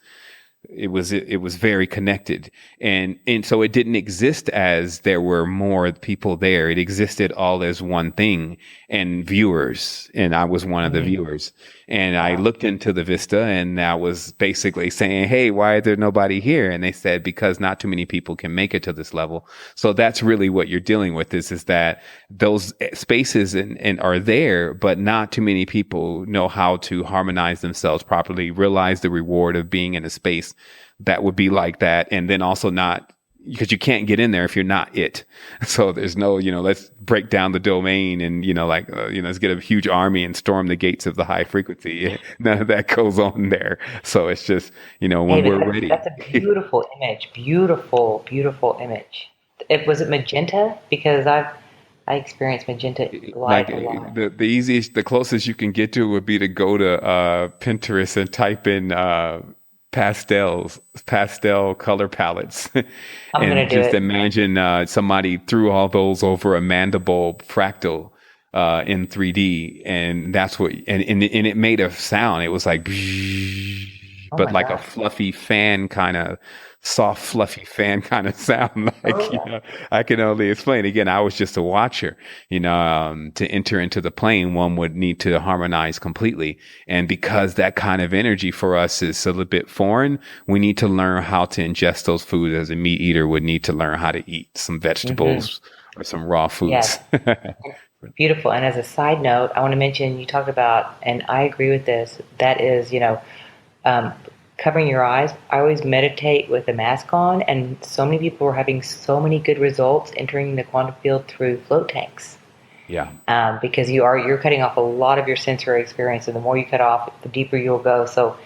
Speaker 2: very connected. And so it didn't exist as there were more people there. It existed all as one thing, and viewers. And I was one of the viewers. And I looked into the vista, and I was basically saying, hey, why is there nobody here? And they said, because not too many people can make it to this level. So that's really what you're dealing with, is that those spaces and are there, but not too many people know how to harmonize themselves properly, realize the reward of being in a space that would be like that. And then also not, because you can't get in there if you're not it. So there's no, let's break down the domain and, let's get a huge army and storm the gates of the high frequency. None of that goes on there. So it's just, when we're ready.
Speaker 1: That's a beautiful image. Beautiful, beautiful image. Was it magenta? Because I experienced magenta light a lot.
Speaker 2: The easiest, the closest you can get to would be to go to Pinterest and type in pastel color palettes, and just imagine somebody threw all those over a mandible fractal in 3D, and that's what, and it made a sound. It was like, but like a fluffy fan kind of. Soft, fluffy fan kind of sound. I can only explain. Again, I was just a watcher. To enter into the plane, one would need to harmonize completely. And because that kind of energy for us is a little bit foreign, we need to learn how to ingest those foods. As a meat eater would need to learn how to eat some vegetables or some raw foods.
Speaker 1: Yes. Beautiful. And as a side note, I want to mention, you talked about, and I agree with this, that is, covering your eyes. I always meditate with a mask on, and so many people are having so many good results entering the quantum field through float tanks.
Speaker 2: Yeah.
Speaker 1: Because you're cutting off a lot of your sensory experience, and the more you cut off, the deeper you'll go. So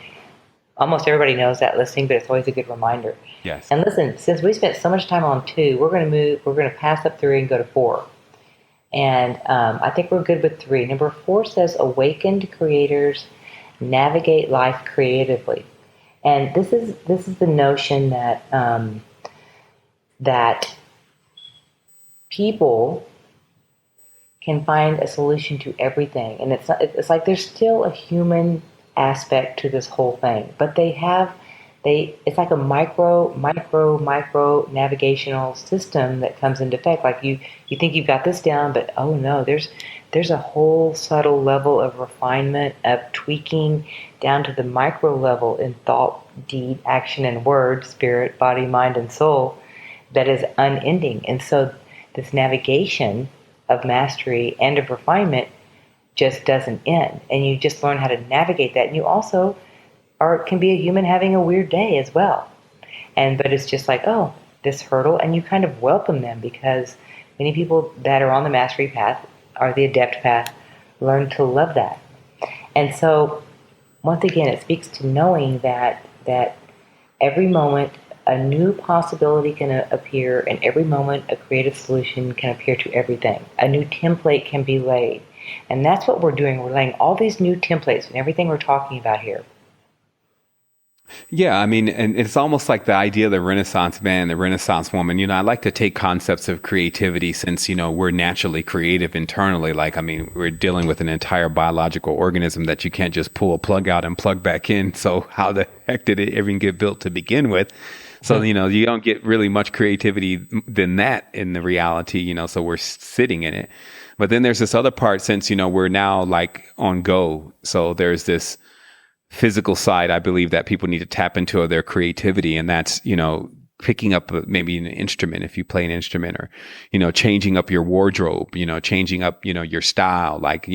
Speaker 1: almost everybody knows that listening, but it's always a good reminder.
Speaker 2: Yes.
Speaker 1: And listen, since we spent so much time on 2, we're going to pass up 3 and go to 4. And I think we're good with 3. Number 4 says, awakened creators navigate life creatively. And this is the notion that that people can find a solution to everything. And it's like there's still a human aspect to this whole thing, but it's like a micro navigational system that comes into effect. Like you think you've got this down, but oh no, there's a whole subtle level of refinement, of tweaking down to the micro level in thought, deed, action, and word, spirit, body, mind, and soul that is unending. And so this navigation of mastery and of refinement just doesn't end. And you just learn how to navigate that. And you also can be a human having a weird day as well. But it's just like, oh, this hurdle, and you kind of welcome them, because many people that are on the mastery path or the adept path learn to love that. And so once again, it speaks to knowing that every moment a new possibility can appear, and every moment a creative solution can appear to everything. A new template can be laid. And that's what we're doing. We're laying all these new templates and everything we're talking about here.
Speaker 2: Yeah, I mean, and it's almost like the idea of the Renaissance man, the Renaissance woman. I like to take concepts of creativity, since, we're naturally creative internally. Like, I mean, we're dealing with an entire biological organism that you can't just pull a plug out and plug back in. So how the heck did it even get built to begin with? So, you don't get really much creativity than that in the reality, so we're sitting in it. But then there's this other part, since, we're now like on go. So there's this physical side, I believe, that people need to tap into their creativity. And that's, picking up maybe an instrument, if you play an instrument, or, changing up your wardrobe, changing up, your style, like,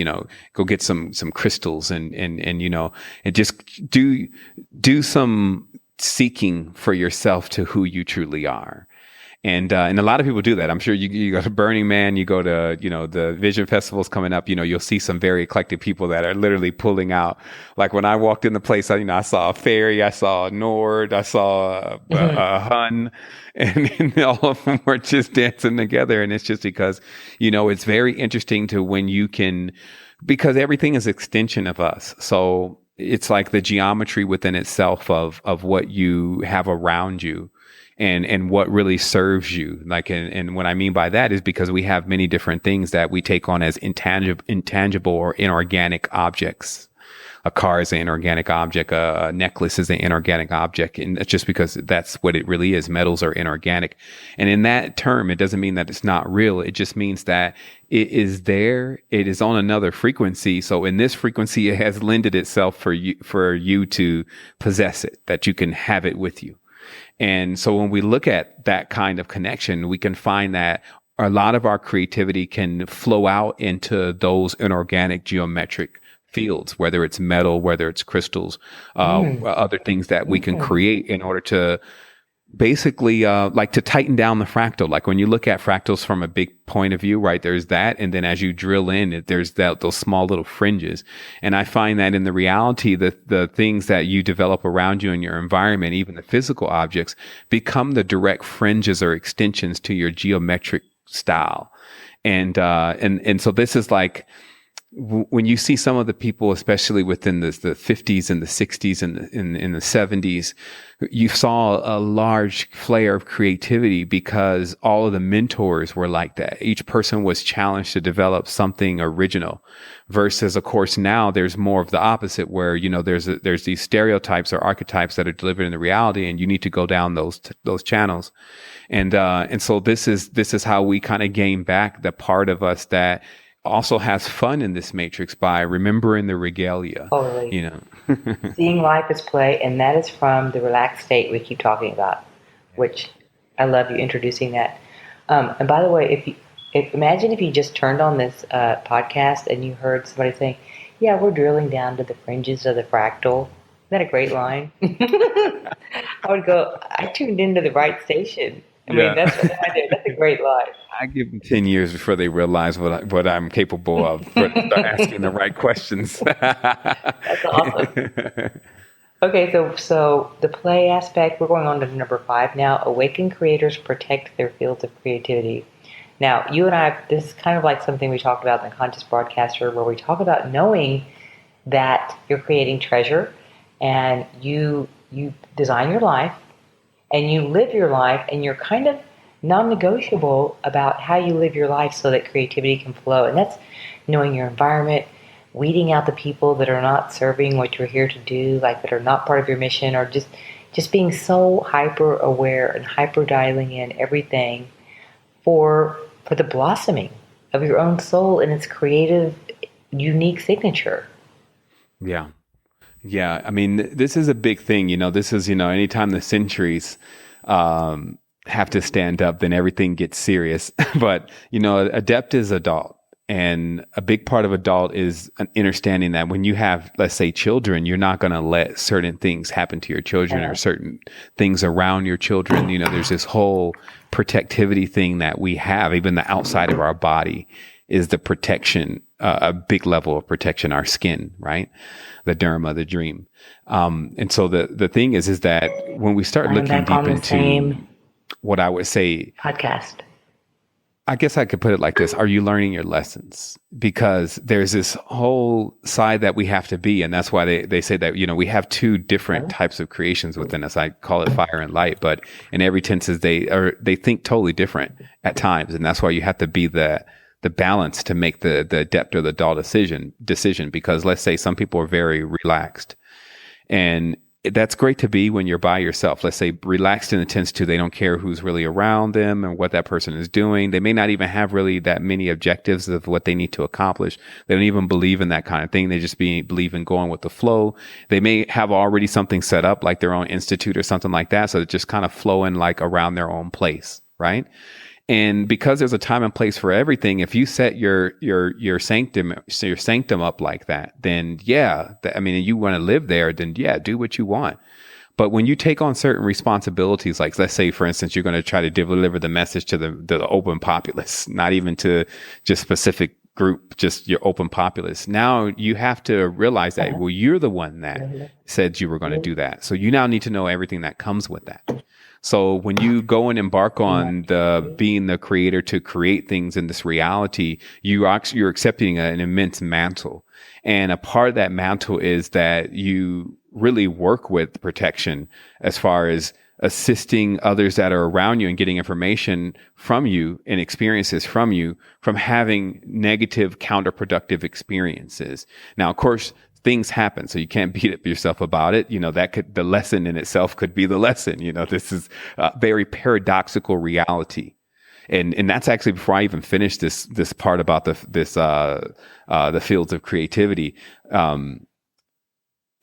Speaker 2: go get some crystals and just do some seeking for yourself to who you truly are. And a lot of people do that. I'm sure you go to Burning Man, you go to, the Vision Festivals coming up, you'll see some very eclectic people that are literally pulling out. Like when I walked in the place, I saw a fairy, I saw a Nord, I saw a Hun, and all of them were just dancing together. And it's just because, it's very interesting to when you can, because everything is extension of us. So it's like the geometry within itself of what you have around you. And what really serves you. Like, and what I mean by that is because we have many different things that we take on as intangible or inorganic objects. A car is an inorganic object. A necklace is an inorganic object. And that's just because that's what it really is. Metals are inorganic. And in that term, it doesn't mean that it's not real. It just means that it is there. It is on another frequency. So in this frequency, it has lended itself for you to possess it, that you can have it with you. And so when we look at that kind of connection, we can find that a lot of our creativity can flow out into those inorganic geometric fields, whether it's metal, whether it's crystals, other things that we can create in order to basically like to tighten down the fractal. Like when you look at fractals from a big point of view, right, there's that. And then as you drill in, there's those small little fringes. And I find that in the reality, the things that you develop around you in your environment, even the physical objects, become the direct fringes or extensions to your geometric style. And so this is like, when you see some of the people, especially within the 50s and the 60s and in the 70s, you saw a large flare of creativity because all of the mentors were like that. Each person was challenged to develop something original, versus, of course, now there's more of the opposite, where, there's these stereotypes or archetypes that are delivered in the reality, and you need to go down those channels. And so this is how we kind of gain back the part of us that also has fun in this matrix by remembering the regalia.
Speaker 1: Totally. Seeing life as play, and that is from the relaxed state we keep talking about, which I love you introducing that. And by the way, imagine if you just turned on this podcast and you heard somebody saying, "Yeah, we're drilling down to the fringes of the fractal." Isn't that a great line? I would go, I tuned into the right station. I mean, that's what I did. That's a great line.
Speaker 2: I give them 10 years before they realize what I'm capable of, for start asking the right questions.
Speaker 1: That's awesome. Okay, so the play aspect, we're going on to number 5 now. Awakened creators protect their fields of creativity. Now, you and I, this is kind of like something we talked about in the Conscious Broadcaster, where we talk about knowing that you're creating treasure, and you design your life, and you live your life, and you're kind of non-negotiable about how you live your life so that creativity can flow. And that's knowing your environment, weeding out the people that are not serving what you're here to do, like that are not part of your mission, or just being so hyper aware and hyper dialing in everything for the blossoming of your own soul and its creative, unique signature.
Speaker 2: Yeah. Yeah. I mean, this is a big thing. This is, anytime the centuries have to stand up, then everything gets serious. But, adept is adult. And a big part of adult is an understanding that when you have, let's say, children, you're not going to let certain things happen to your children or certain things around your children. There's this whole protectivity thing that we have, even the outside of our body is the protection, a big level of protection, our skin, right? The derma, the dream. And so the thing is that when we start looking deep into what I would say
Speaker 1: podcast,
Speaker 2: I guess I could put it like this. Are you learning your lessons? Because there's this whole side that we have to be. And that's why they say that, we have two different types of creations within us. I call it fire and light, but in every tenses, they think totally different at times. And that's why you have to be the balance to make the depth or the dull decision. Because let's say some people are very relaxed, and that's great to be when you're by yourself. Let's say relaxed in the sense to they don't care who's really around them and what that person is doing. They may not even have really that many objectives of what they need to accomplish. They don't even believe in that kind of thing. They just believe in going with the flow. They may have already something set up, like their own institute or something like that. So it's just kind of flowing like around their own place, right? And because there's a time and place for everything, if you set your sanctum up like that, then you want to live there, then do what you want. But when you take on certain responsibilities, like let's say, for instance, you're going to try to deliver the message to the open populace, not even to just specific group, just your open populace. Now you have to realize that, well, you're the one that said you were going to do that. So you now need to know everything that comes with that. So when you go and embark on being the creator to create things in this reality, you're accepting an immense mantle. And a part of that mantle is that you really work with protection as far as assisting others that are around you and getting information from you and experiences from you from having negative counterproductive experiences. Now, of course, things happen, so you can't beat up yourself about it. The lesson in itself could be the lesson. This is a very paradoxical reality. And that's actually before I even finish this part about the fields of creativity,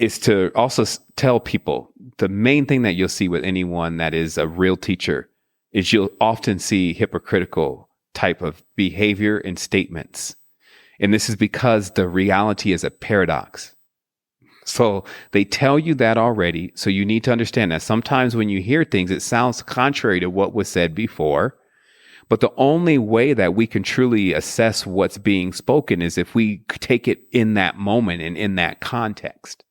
Speaker 2: is to also tell people the main thing that you'll see with anyone that is a real teacher is you'll often see hypocritical type of behavior and statements. And this is because the reality is a paradox. So they tell you that already. So you need to understand that sometimes when you hear things, it sounds contrary to what was said before. But the only way that we can truly assess what's being spoken is if we take it in that moment and in that context.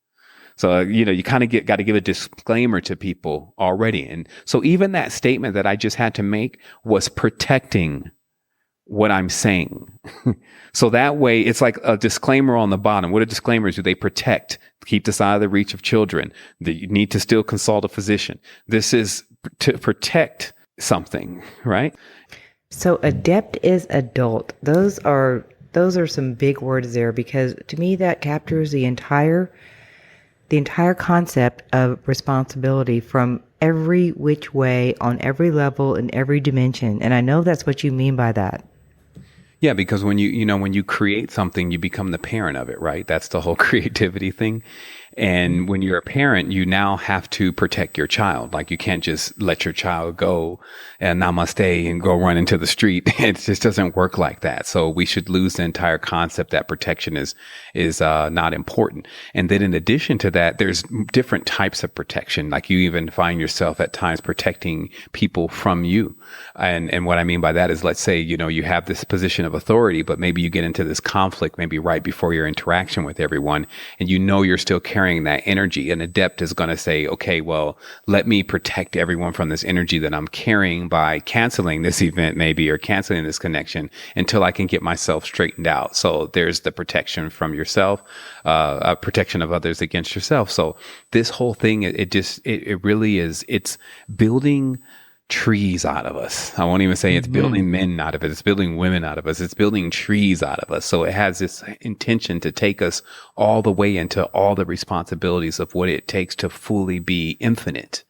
Speaker 2: So, you kind of got to give a disclaimer to people already. And so even that statement that I just had to make was protecting what I'm saying. So that way it's like a disclaimer on the bottom. What do disclaimers do? They protect, keep this out of the reach of children. You need to still consult a physician. This is to protect something, right?
Speaker 1: So adept is adult. Those are some big words there, because to me that captures the entire concept of responsibility from every which way, on every level, in every dimension. And I know that's what you mean by that.
Speaker 2: Yeah, because when you create something, you become the parent of it, right? That's the whole creativity thing. And when you're a parent, you now have to protect your child. Like you can't just let your child go and namaste and go run into the street. It just doesn't work like that. So we should lose the entire concept that protection is not important. And then in addition to that, there's different types of protection. Like you even find yourself at times protecting people from you. And what I mean by that is, let's say, you have this position of authority, but maybe you get into this conflict maybe right before your interaction with everyone, and you're still carrying that energy. An adept is going to say, okay, well, let me protect everyone from this energy that I'm carrying by canceling this event maybe, or canceling this connection until I can get myself straightened out. So there's the protection from yourself, a protection of others against yourself. So this whole thing, it really is, it's building trees out of us. I won't even say it's
Speaker 1: Mm-hmm.
Speaker 2: building men out of it. It's building women out of us. It's building trees out of us. So it has this intention to take us all the way into all the responsibilities of what it takes to fully be infinite.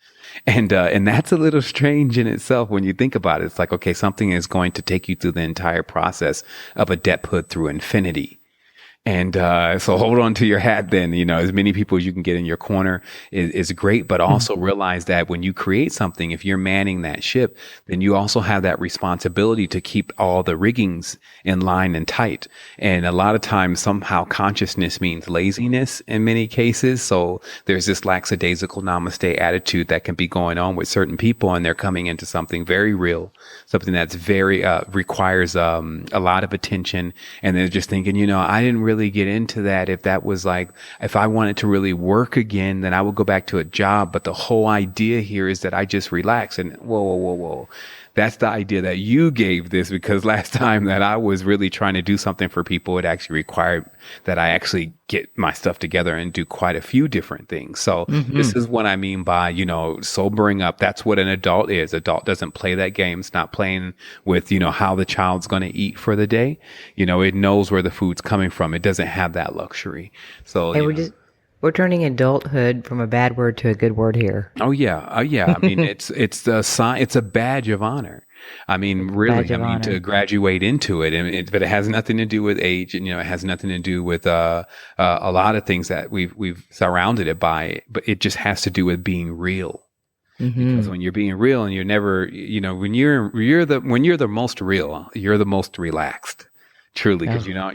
Speaker 2: And that's a little strange in itself when you think about it. It's like, okay, something is going to take you through the entire process of adulthood through infinity. And so hold on to your hat then, as many people as you can get in your corner is great, but also realize that when you create something, if you're manning that ship, then you also have that responsibility to keep all the riggings in line and tight. And a lot of times somehow consciousness means laziness in many cases. So there's this lackadaisical namaste attitude that can be going on with certain people, and they're coming into something very real, something that's very, requires a lot of attention. And they're just thinking, I didn't really get into that. If that was like, if I wanted to really work again, then I would go back to a job. But the whole idea here is that I just relax. And whoa. That's the idea that you gave this, because last time that I was really trying to do something for people, it actually required that I actually get my stuff together and do quite a few different things. So
Speaker 1: Mm-hmm.
Speaker 2: this is what I mean by, sobering up. That's what an adult is. Adult doesn't play that game. It's not playing with, how the child's going to eat for the day. It knows where the food's coming from. It doesn't have that luxury. So,
Speaker 1: Hey, we're turning adulthood from a bad word to a good word here.
Speaker 2: oh yeah, oh yeah. I mean, it's the sign. It's a badge of honor. I mean, really.
Speaker 1: Badge
Speaker 2: I
Speaker 1: of
Speaker 2: mean, to
Speaker 1: honor.
Speaker 2: graduate into it, but it has nothing to do with age, and it has nothing to do with a lot of things that we've surrounded it by. But it just has to do with being real. Because
Speaker 1: Mm-hmm.
Speaker 2: when you're being real, and you're never, when when you're the most real, you're the most relaxed. Truly, because
Speaker 1: Oh,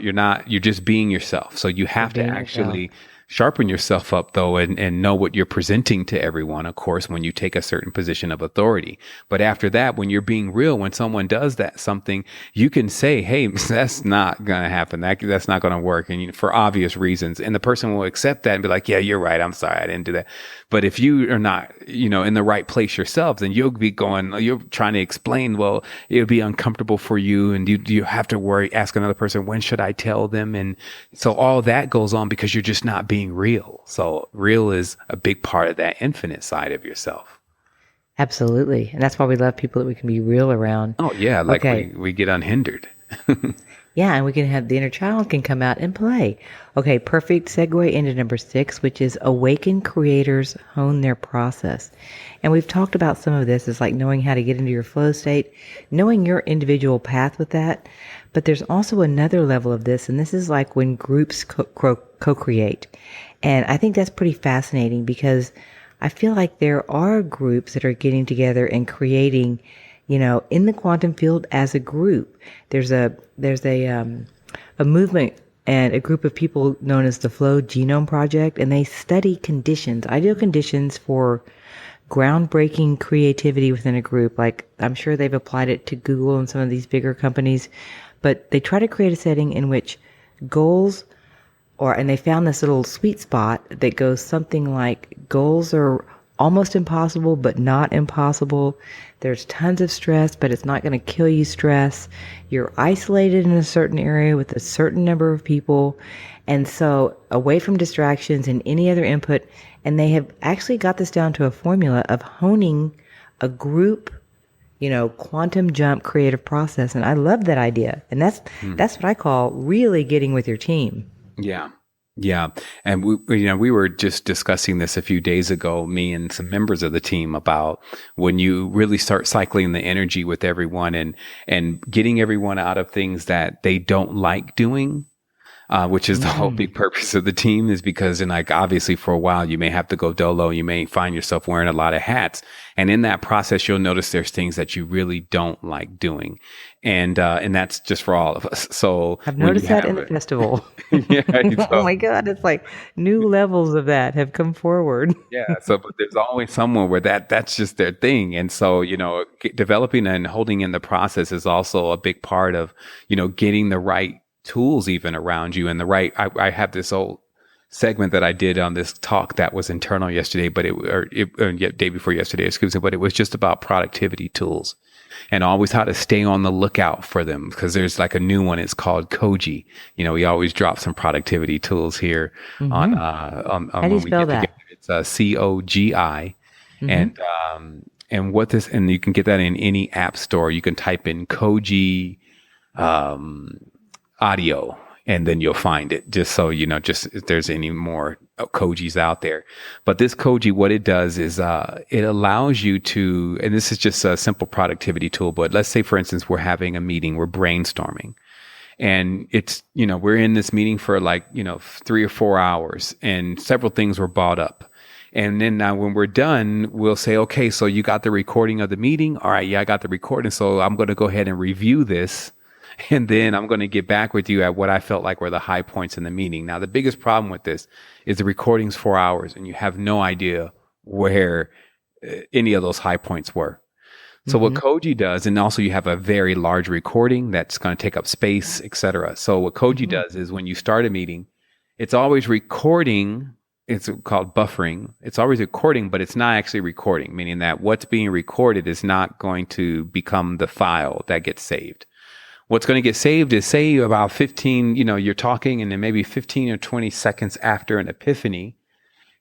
Speaker 2: you're just being yourself. So you
Speaker 1: you're
Speaker 2: have to
Speaker 1: being yourself.
Speaker 2: actually sharpen yourself up though, and know what you're presenting to everyone, of course, when you take a certain position of authority. But after that, when you're being real, when someone does that something, you can say, hey, that's not going to happen. That's not going to work. And for obvious reasons. And the person will accept that and be like, yeah, you're right. I'm sorry. I didn't do that. But if you are not, in the right place yourself, then you're trying to explain, well, it'll be uncomfortable for you. And you have to ask another person, when should I tell them? And so all that goes on because you're just not being real. So real is a big part of that infinite side of yourself.
Speaker 1: Absolutely. And that's why we love people that we can be real around.
Speaker 2: Oh yeah. Like
Speaker 1: Okay.
Speaker 2: we get unhindered.
Speaker 1: Yeah, and we can have the inner child can come out and play. Okay, perfect segue into number 6, which is awaken creators hone their process. And we've talked about some of this is like knowing how to get into your flow state, knowing your individual path with that. But there's also another level of this, and this is like when groups co-create. And I think that's pretty fascinating because I feel like there are groups that are getting together and creating, in the quantum field as a group. There's a movement and a group of people known as the Flow Genome Project, and they study conditions, ideal conditions for groundbreaking creativity within a group. Like I'm sure they've applied it to Google and some of these bigger companies, but they try to create a setting in which goals and they found this little sweet spot that goes something like goals are almost impossible, but not impossible. There's tons of stress, but it's not going to kill you stress. You're isolated in a certain area with a certain number of people. And so away from distractions and any other input. And they have actually got this down to a formula of honing a group, quantum jump creative process. And I love that idea. And that's what I call really getting with your team.
Speaker 2: Yeah. Yeah. And we were just discussing this a few days ago, me and some members of the team, about when you really start cycling the energy with everyone and getting everyone out of things that they don't like doing. Which is the whole big purpose of the team, is because, and like, obviously for a while you may have to go dolo, you may find yourself wearing a lot of hats. And in that process, you'll notice there's things that you really don't like doing. And that's just for all of us. So
Speaker 1: I've
Speaker 2: when you
Speaker 1: noticed that in
Speaker 2: have
Speaker 1: the
Speaker 2: it,
Speaker 1: festival.
Speaker 2: yeah,
Speaker 1: Oh
Speaker 2: so
Speaker 1: my God, it's like new levels of that have come forward.
Speaker 2: yeah. So, but there's always someone where that's just their thing. And so, developing and holding in the process is also a big part of, getting the right tools even around you and the right, I have this old segment that I did on this talk that was internal yesterday, but day before yesterday, excuse me, but it was just about productivity tools and always how to stay on the lookout for them, because there's like a new one. It's called Koji. We always drop some productivity tools here on
Speaker 1: How do you
Speaker 2: when we
Speaker 1: spell
Speaker 2: get together.
Speaker 1: that?
Speaker 2: It's COGI.
Speaker 1: Mm-hmm.
Speaker 2: And And you can get that in any app store. You can type in Koji audio, and then you'll find it, just so you know, just if there's any more Kojis out there. But this Koji, what it does is it allows you to, and this is just a simple productivity tool, but let's say, for instance, we're having a meeting, we're brainstorming. And it's, we're in this meeting for 3 or 4 hours, and several things were brought up. And then now when we're done, we'll say, okay, so you got the recording of the meeting? All right, yeah, I got the recording. So I'm going to go ahead and review this. And then I'm going to get back with you at what I felt like were the high points in the meeting. Now, the biggest problem with this is the recording's 4 hours and you have no idea where any of those high points were. So what Koji does, and also you have a very large recording that's going to take up space, etc. So what Koji does is when you start a meeting, it's always recording. It's called buffering. It's always recording, but it's not actually recording, meaning that what's being recorded is not going to become the file that gets saved. What's going to get saved is, say, about 15, you're talking, and then maybe 15 or 20 seconds after an epiphany,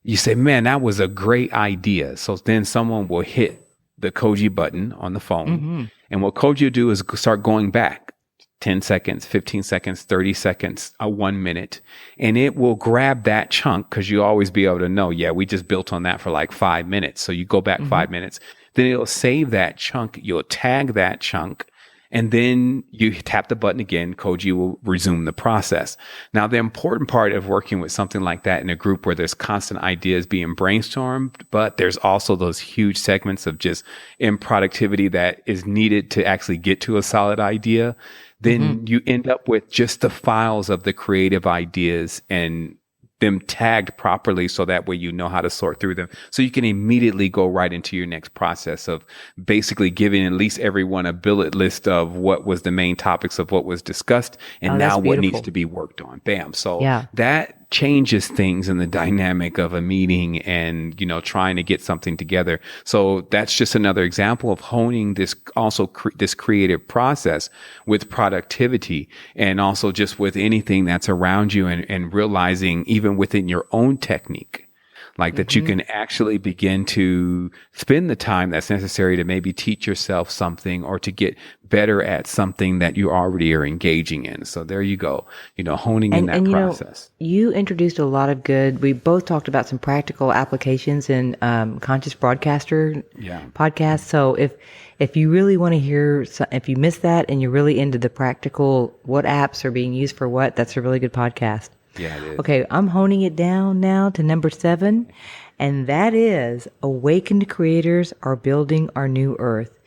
Speaker 2: you say, man, that was a great idea. So then someone will hit the Koji button on the phone. And what Koji will do is start going back 10 seconds, 15 seconds, 30 seconds, 1 minute. And it will grab that chunk, because you always be able to know, yeah, we just built on that for like 5 minutes. So you go back 5 minutes, then it'll save that chunk. You'll tag that chunk. And then you tap the button again, Koji will resume the process. Now, the important part of working with something like that in a group where there's constant ideas being brainstormed, but there's also those huge segments of just improductivity that is needed to actually get to a solid idea, then you end up with just the files of the creative ideas and them tagged properly, so that way you know how to sort through them. So you can immediately go right into your next process of basically giving at least everyone a bullet list of what was the main topics of what was discussed, and now what needs to be worked on. Bam. So that changes things in the dynamic of a meeting and, trying to get something together. So that's just another example of honing this this creative process with productivity, and also just with anything that's around you, and realizing even within your own technique, like that you can actually begin to spend the time that's necessary to maybe teach yourself something or to get better at something that you already are engaging in. So there you go, honing in that process.
Speaker 1: You introduced a lot of we both talked about some practical applications in Conscious Broadcaster podcast. So if you really want to hear, if you missed that and you're really into the practical, what apps are being used for what, that's a really good podcast.
Speaker 2: Yeah, it is.
Speaker 1: Okay, I'm honing it down now to number 7, and that is awakened creators are building our new earth.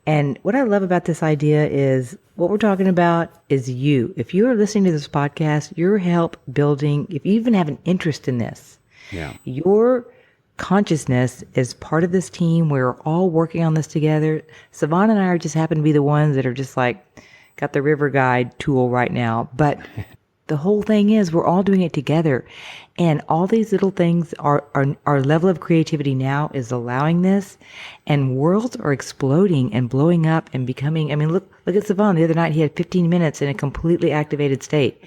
Speaker 1: And what I love about this idea is what we're talking about is you. If you're listening to this podcast, your help building, if you even have an interest in this, your consciousness is part of this team. We're all working on this together. Savon and I are just happen to be the ones that are just like got the river guide tool right now, but the whole thing is we're all doing it together, and all these little things our level of creativity now is allowing this, and worlds are exploding and blowing up and becoming, look at Savon. The other night he had 15 minutes in a completely activated state.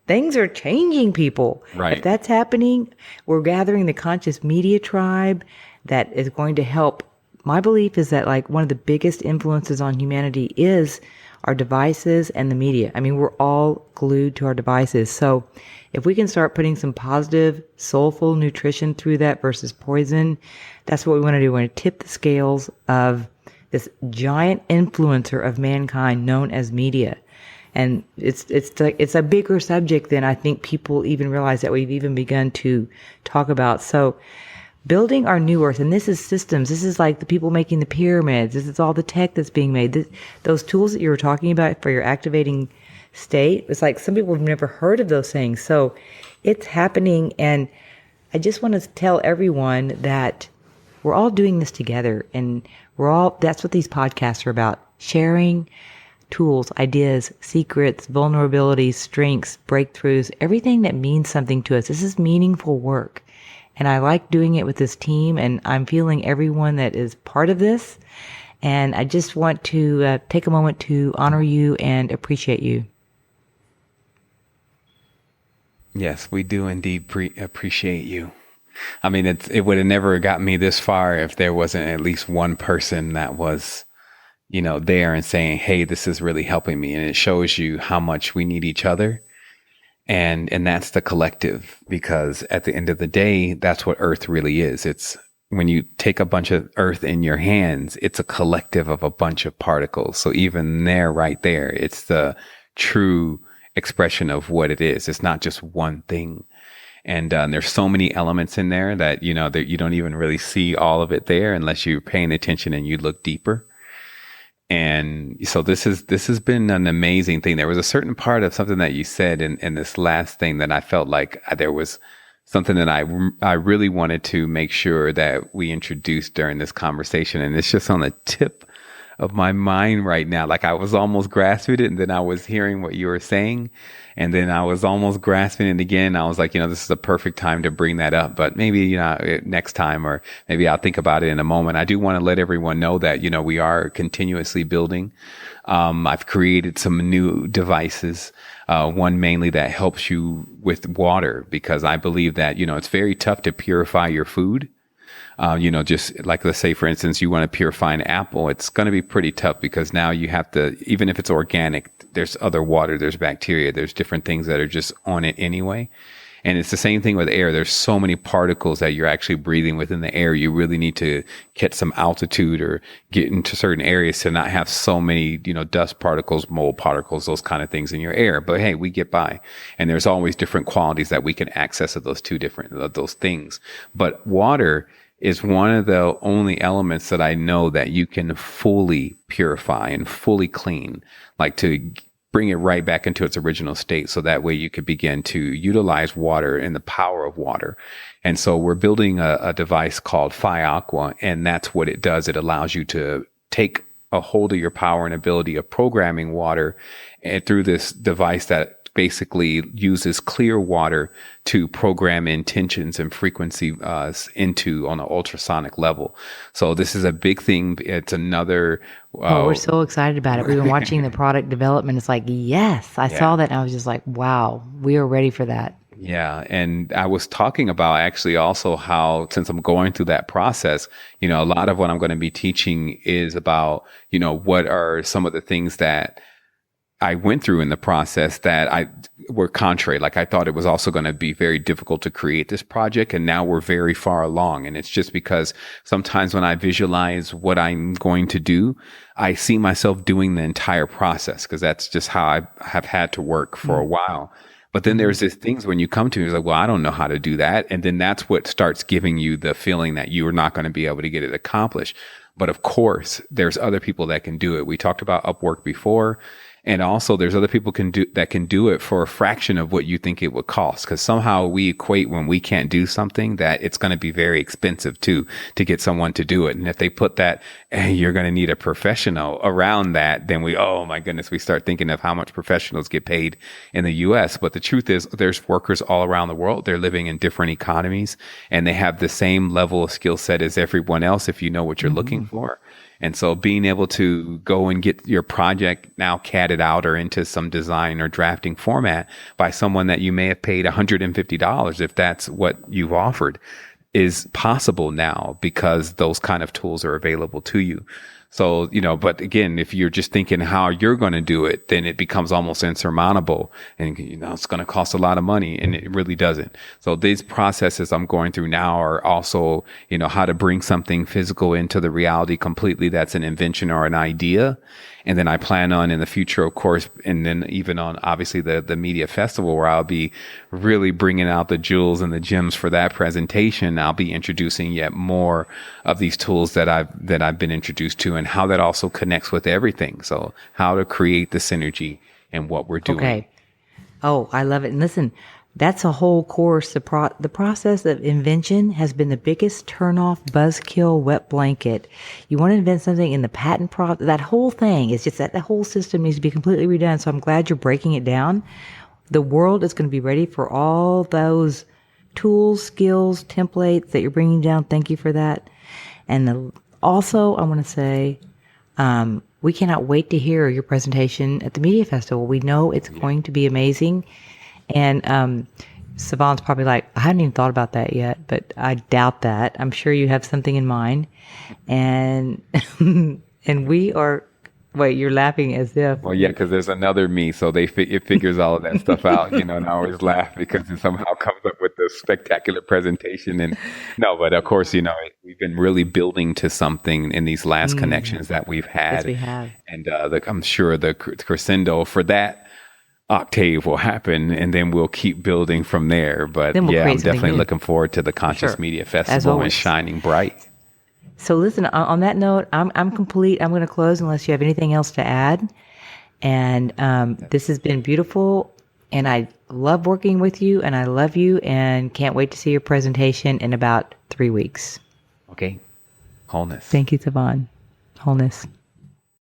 Speaker 1: Things are changing, people.
Speaker 2: Right.
Speaker 1: If that's happening, we're gathering the conscious media tribe that is going to help. My belief is that one of the biggest influences on humanity is our devices and the media. We're all glued to our devices. So if we can start putting some positive, soulful nutrition through that versus poison, that's what we want to do. We want to tip the scales of this giant influencer of mankind known as media. And it's a bigger subject than I think people even realize that we've even begun to talk about. So building our new earth, and this is systems. This is like the people making the pyramids. This is all the tech that's being made. Those tools that you were talking about for your activating state, it's like some people have never heard of those things. So it's happening, and I just want to tell everyone that we're all doing this together, and that's what these podcasts are about. Sharing tools, ideas, secrets, vulnerabilities, strengths, breakthroughs, everything that means something to us. This is meaningful work. And I like doing it with this team, and I'm feeling everyone that is part of this. And I just want to take a moment to honor you and appreciate you.
Speaker 2: Yes, we do indeed appreciate you. I mean, it would have never got me this far if there wasn't at least one person that was, there and saying, hey, this is really helping me. And it shows you how much we need each other. And that's the collective, because at the end of the day, that's what Earth really is. It's when you take a bunch of Earth in your hands, it's a collective of a bunch of particles. So even there, right there, it's the true expression of what it is. It's not just one thing. And there's so many elements in there that, that you don't even really see all of it there unless you're paying attention and you look deeper. And so this has been an amazing thing. There was a certain part of something that you said in this last thing that I felt like there was something that I really wanted to make sure that we introduced during this conversation. And it's just on the tip of my mind right now. Like I was almost grasping it, and then I was hearing what you were saying, and then I was almost grasping it again. I was like, this is a perfect time to bring that up, but maybe, next time, or maybe I'll think about it in a moment. I do want to let everyone know that, we are continuously building. I've created some new devices, one mainly that helps you with water, because I believe that, it's very tough to purify your food. Just like, let's say, for instance, you want to purify an apple, it's going to be pretty tough, because now you have to, even if it's organic, there's other water, there's bacteria, there's different things that are just on it anyway. And it's the same thing with air. There's so many particles that you're actually breathing within the air. You really need to get some altitude or get into certain areas to not have so many, dust particles, mold particles, those kind of things in your air. But hey, we get by. And there's always different qualities that we can access of those those things. But water is one of the only elements that I know that you can fully purify and fully clean, like to bring it right back into its original state. So that way you could begin to utilize water and the power of water. And so we're building a device called Phi Aqua, and that's what it does. It allows you to take a hold of your power and ability of programming water, and through this device that basically uses clear water to program intentions and frequency into on an ultrasonic level. So this is a big thing. It's another.
Speaker 1: We're so excited about it. We've been watching the product development. It's like, yes, I saw that, and I was just like, wow, we are ready for that.
Speaker 2: Yeah. And I was talking about actually also how, since I'm going through that process, a lot of what I'm going to be teaching is about, what are some of the things that I went through in the process that were contrary. Like I thought it was also going to be very difficult to create this project, and now we're very far along. And it's just because sometimes when I visualize what I'm going to do, I see myself doing the entire process, because that's just how I have had to work for a while. But then there's these things when you come to, it's like, well, I don't know how to do that. And then that's what starts giving you the feeling that you are not going to be able to get it accomplished. But of course, there's other people that can do it. We talked about Upwork before. And also there's other people that can do it for a fraction of what you think it would cost. Because somehow we equate when we can't do something that it's going to be very expensive to get someone to do it. And if they put that, you're going to need a professional around that, then oh my goodness, we start thinking of how much professionals get paid in the US. But the truth is there's workers all around the world. They're living in different economies, and they have the same level of skill set as everyone else if you know what you're looking for. And so being able to go and get your project now catted out or into some design or drafting format by someone that you may have paid $150, if that's what you've offered, is possible now because those kind of tools are available to you. So, but again, if you're just thinking how you're going to do it, then it becomes almost insurmountable, and, it's going to cost a lot of money, and it really doesn't. So these processes I'm going through now are also, how to bring something physical into the reality completely. That's an invention or an idea. And then I plan on in the future, of course, and then even on obviously the media festival, where I'll be really bringing out the jewels and the gems for that presentation. I'll be introducing yet more of these tools that I've been introduced to, and how that also connects with everything. So how to create the synergy in what we're doing.
Speaker 1: Okay. Oh, I love it. And listen, that's a whole course. The process of invention has been the biggest turnoff, buzzkill, wet blanket. You want to invent something in the patent process, that whole thing is just that the whole system needs to be completely redone. So I'm glad you're breaking it down. The world is going to be ready for all those tools, skills, templates that you're bringing down. Thank you for that. And also, I want to say, we cannot wait to hear your presentation at the Media Festival. We know it's going to be amazing. And Savon's probably like, I hadn't even thought about that yet, but I doubt that. I'm sure you have something in mind. And and we are, wait, you're laughing as if.
Speaker 2: Well, yeah, because there's another me, so it figures all of that stuff out, and I always laugh because it somehow comes up with this spectacular presentation. And no, but of course, we've been really building to something in these last connections that we've
Speaker 1: Yes,
Speaker 2: had,
Speaker 1: we have.
Speaker 2: and I'm sure the crescendo for that octave will happen, and then we'll keep building from there. But
Speaker 1: Then we'll
Speaker 2: yeah,
Speaker 1: create
Speaker 2: I'm
Speaker 1: something
Speaker 2: definitely
Speaker 1: new.
Speaker 2: looking forward to the Conscious
Speaker 1: Sure.
Speaker 2: Media
Speaker 1: As
Speaker 2: Festival and
Speaker 1: always.
Speaker 2: shining bright.
Speaker 1: So listen, on that note, I'm complete. I'm going to close unless you have anything else to add. And this has been beautiful. And I love working with you, and I love you, and can't wait to see your presentation in about 3 weeks.
Speaker 2: Okay, wholeness.
Speaker 1: Thank you, Savon. Wholeness.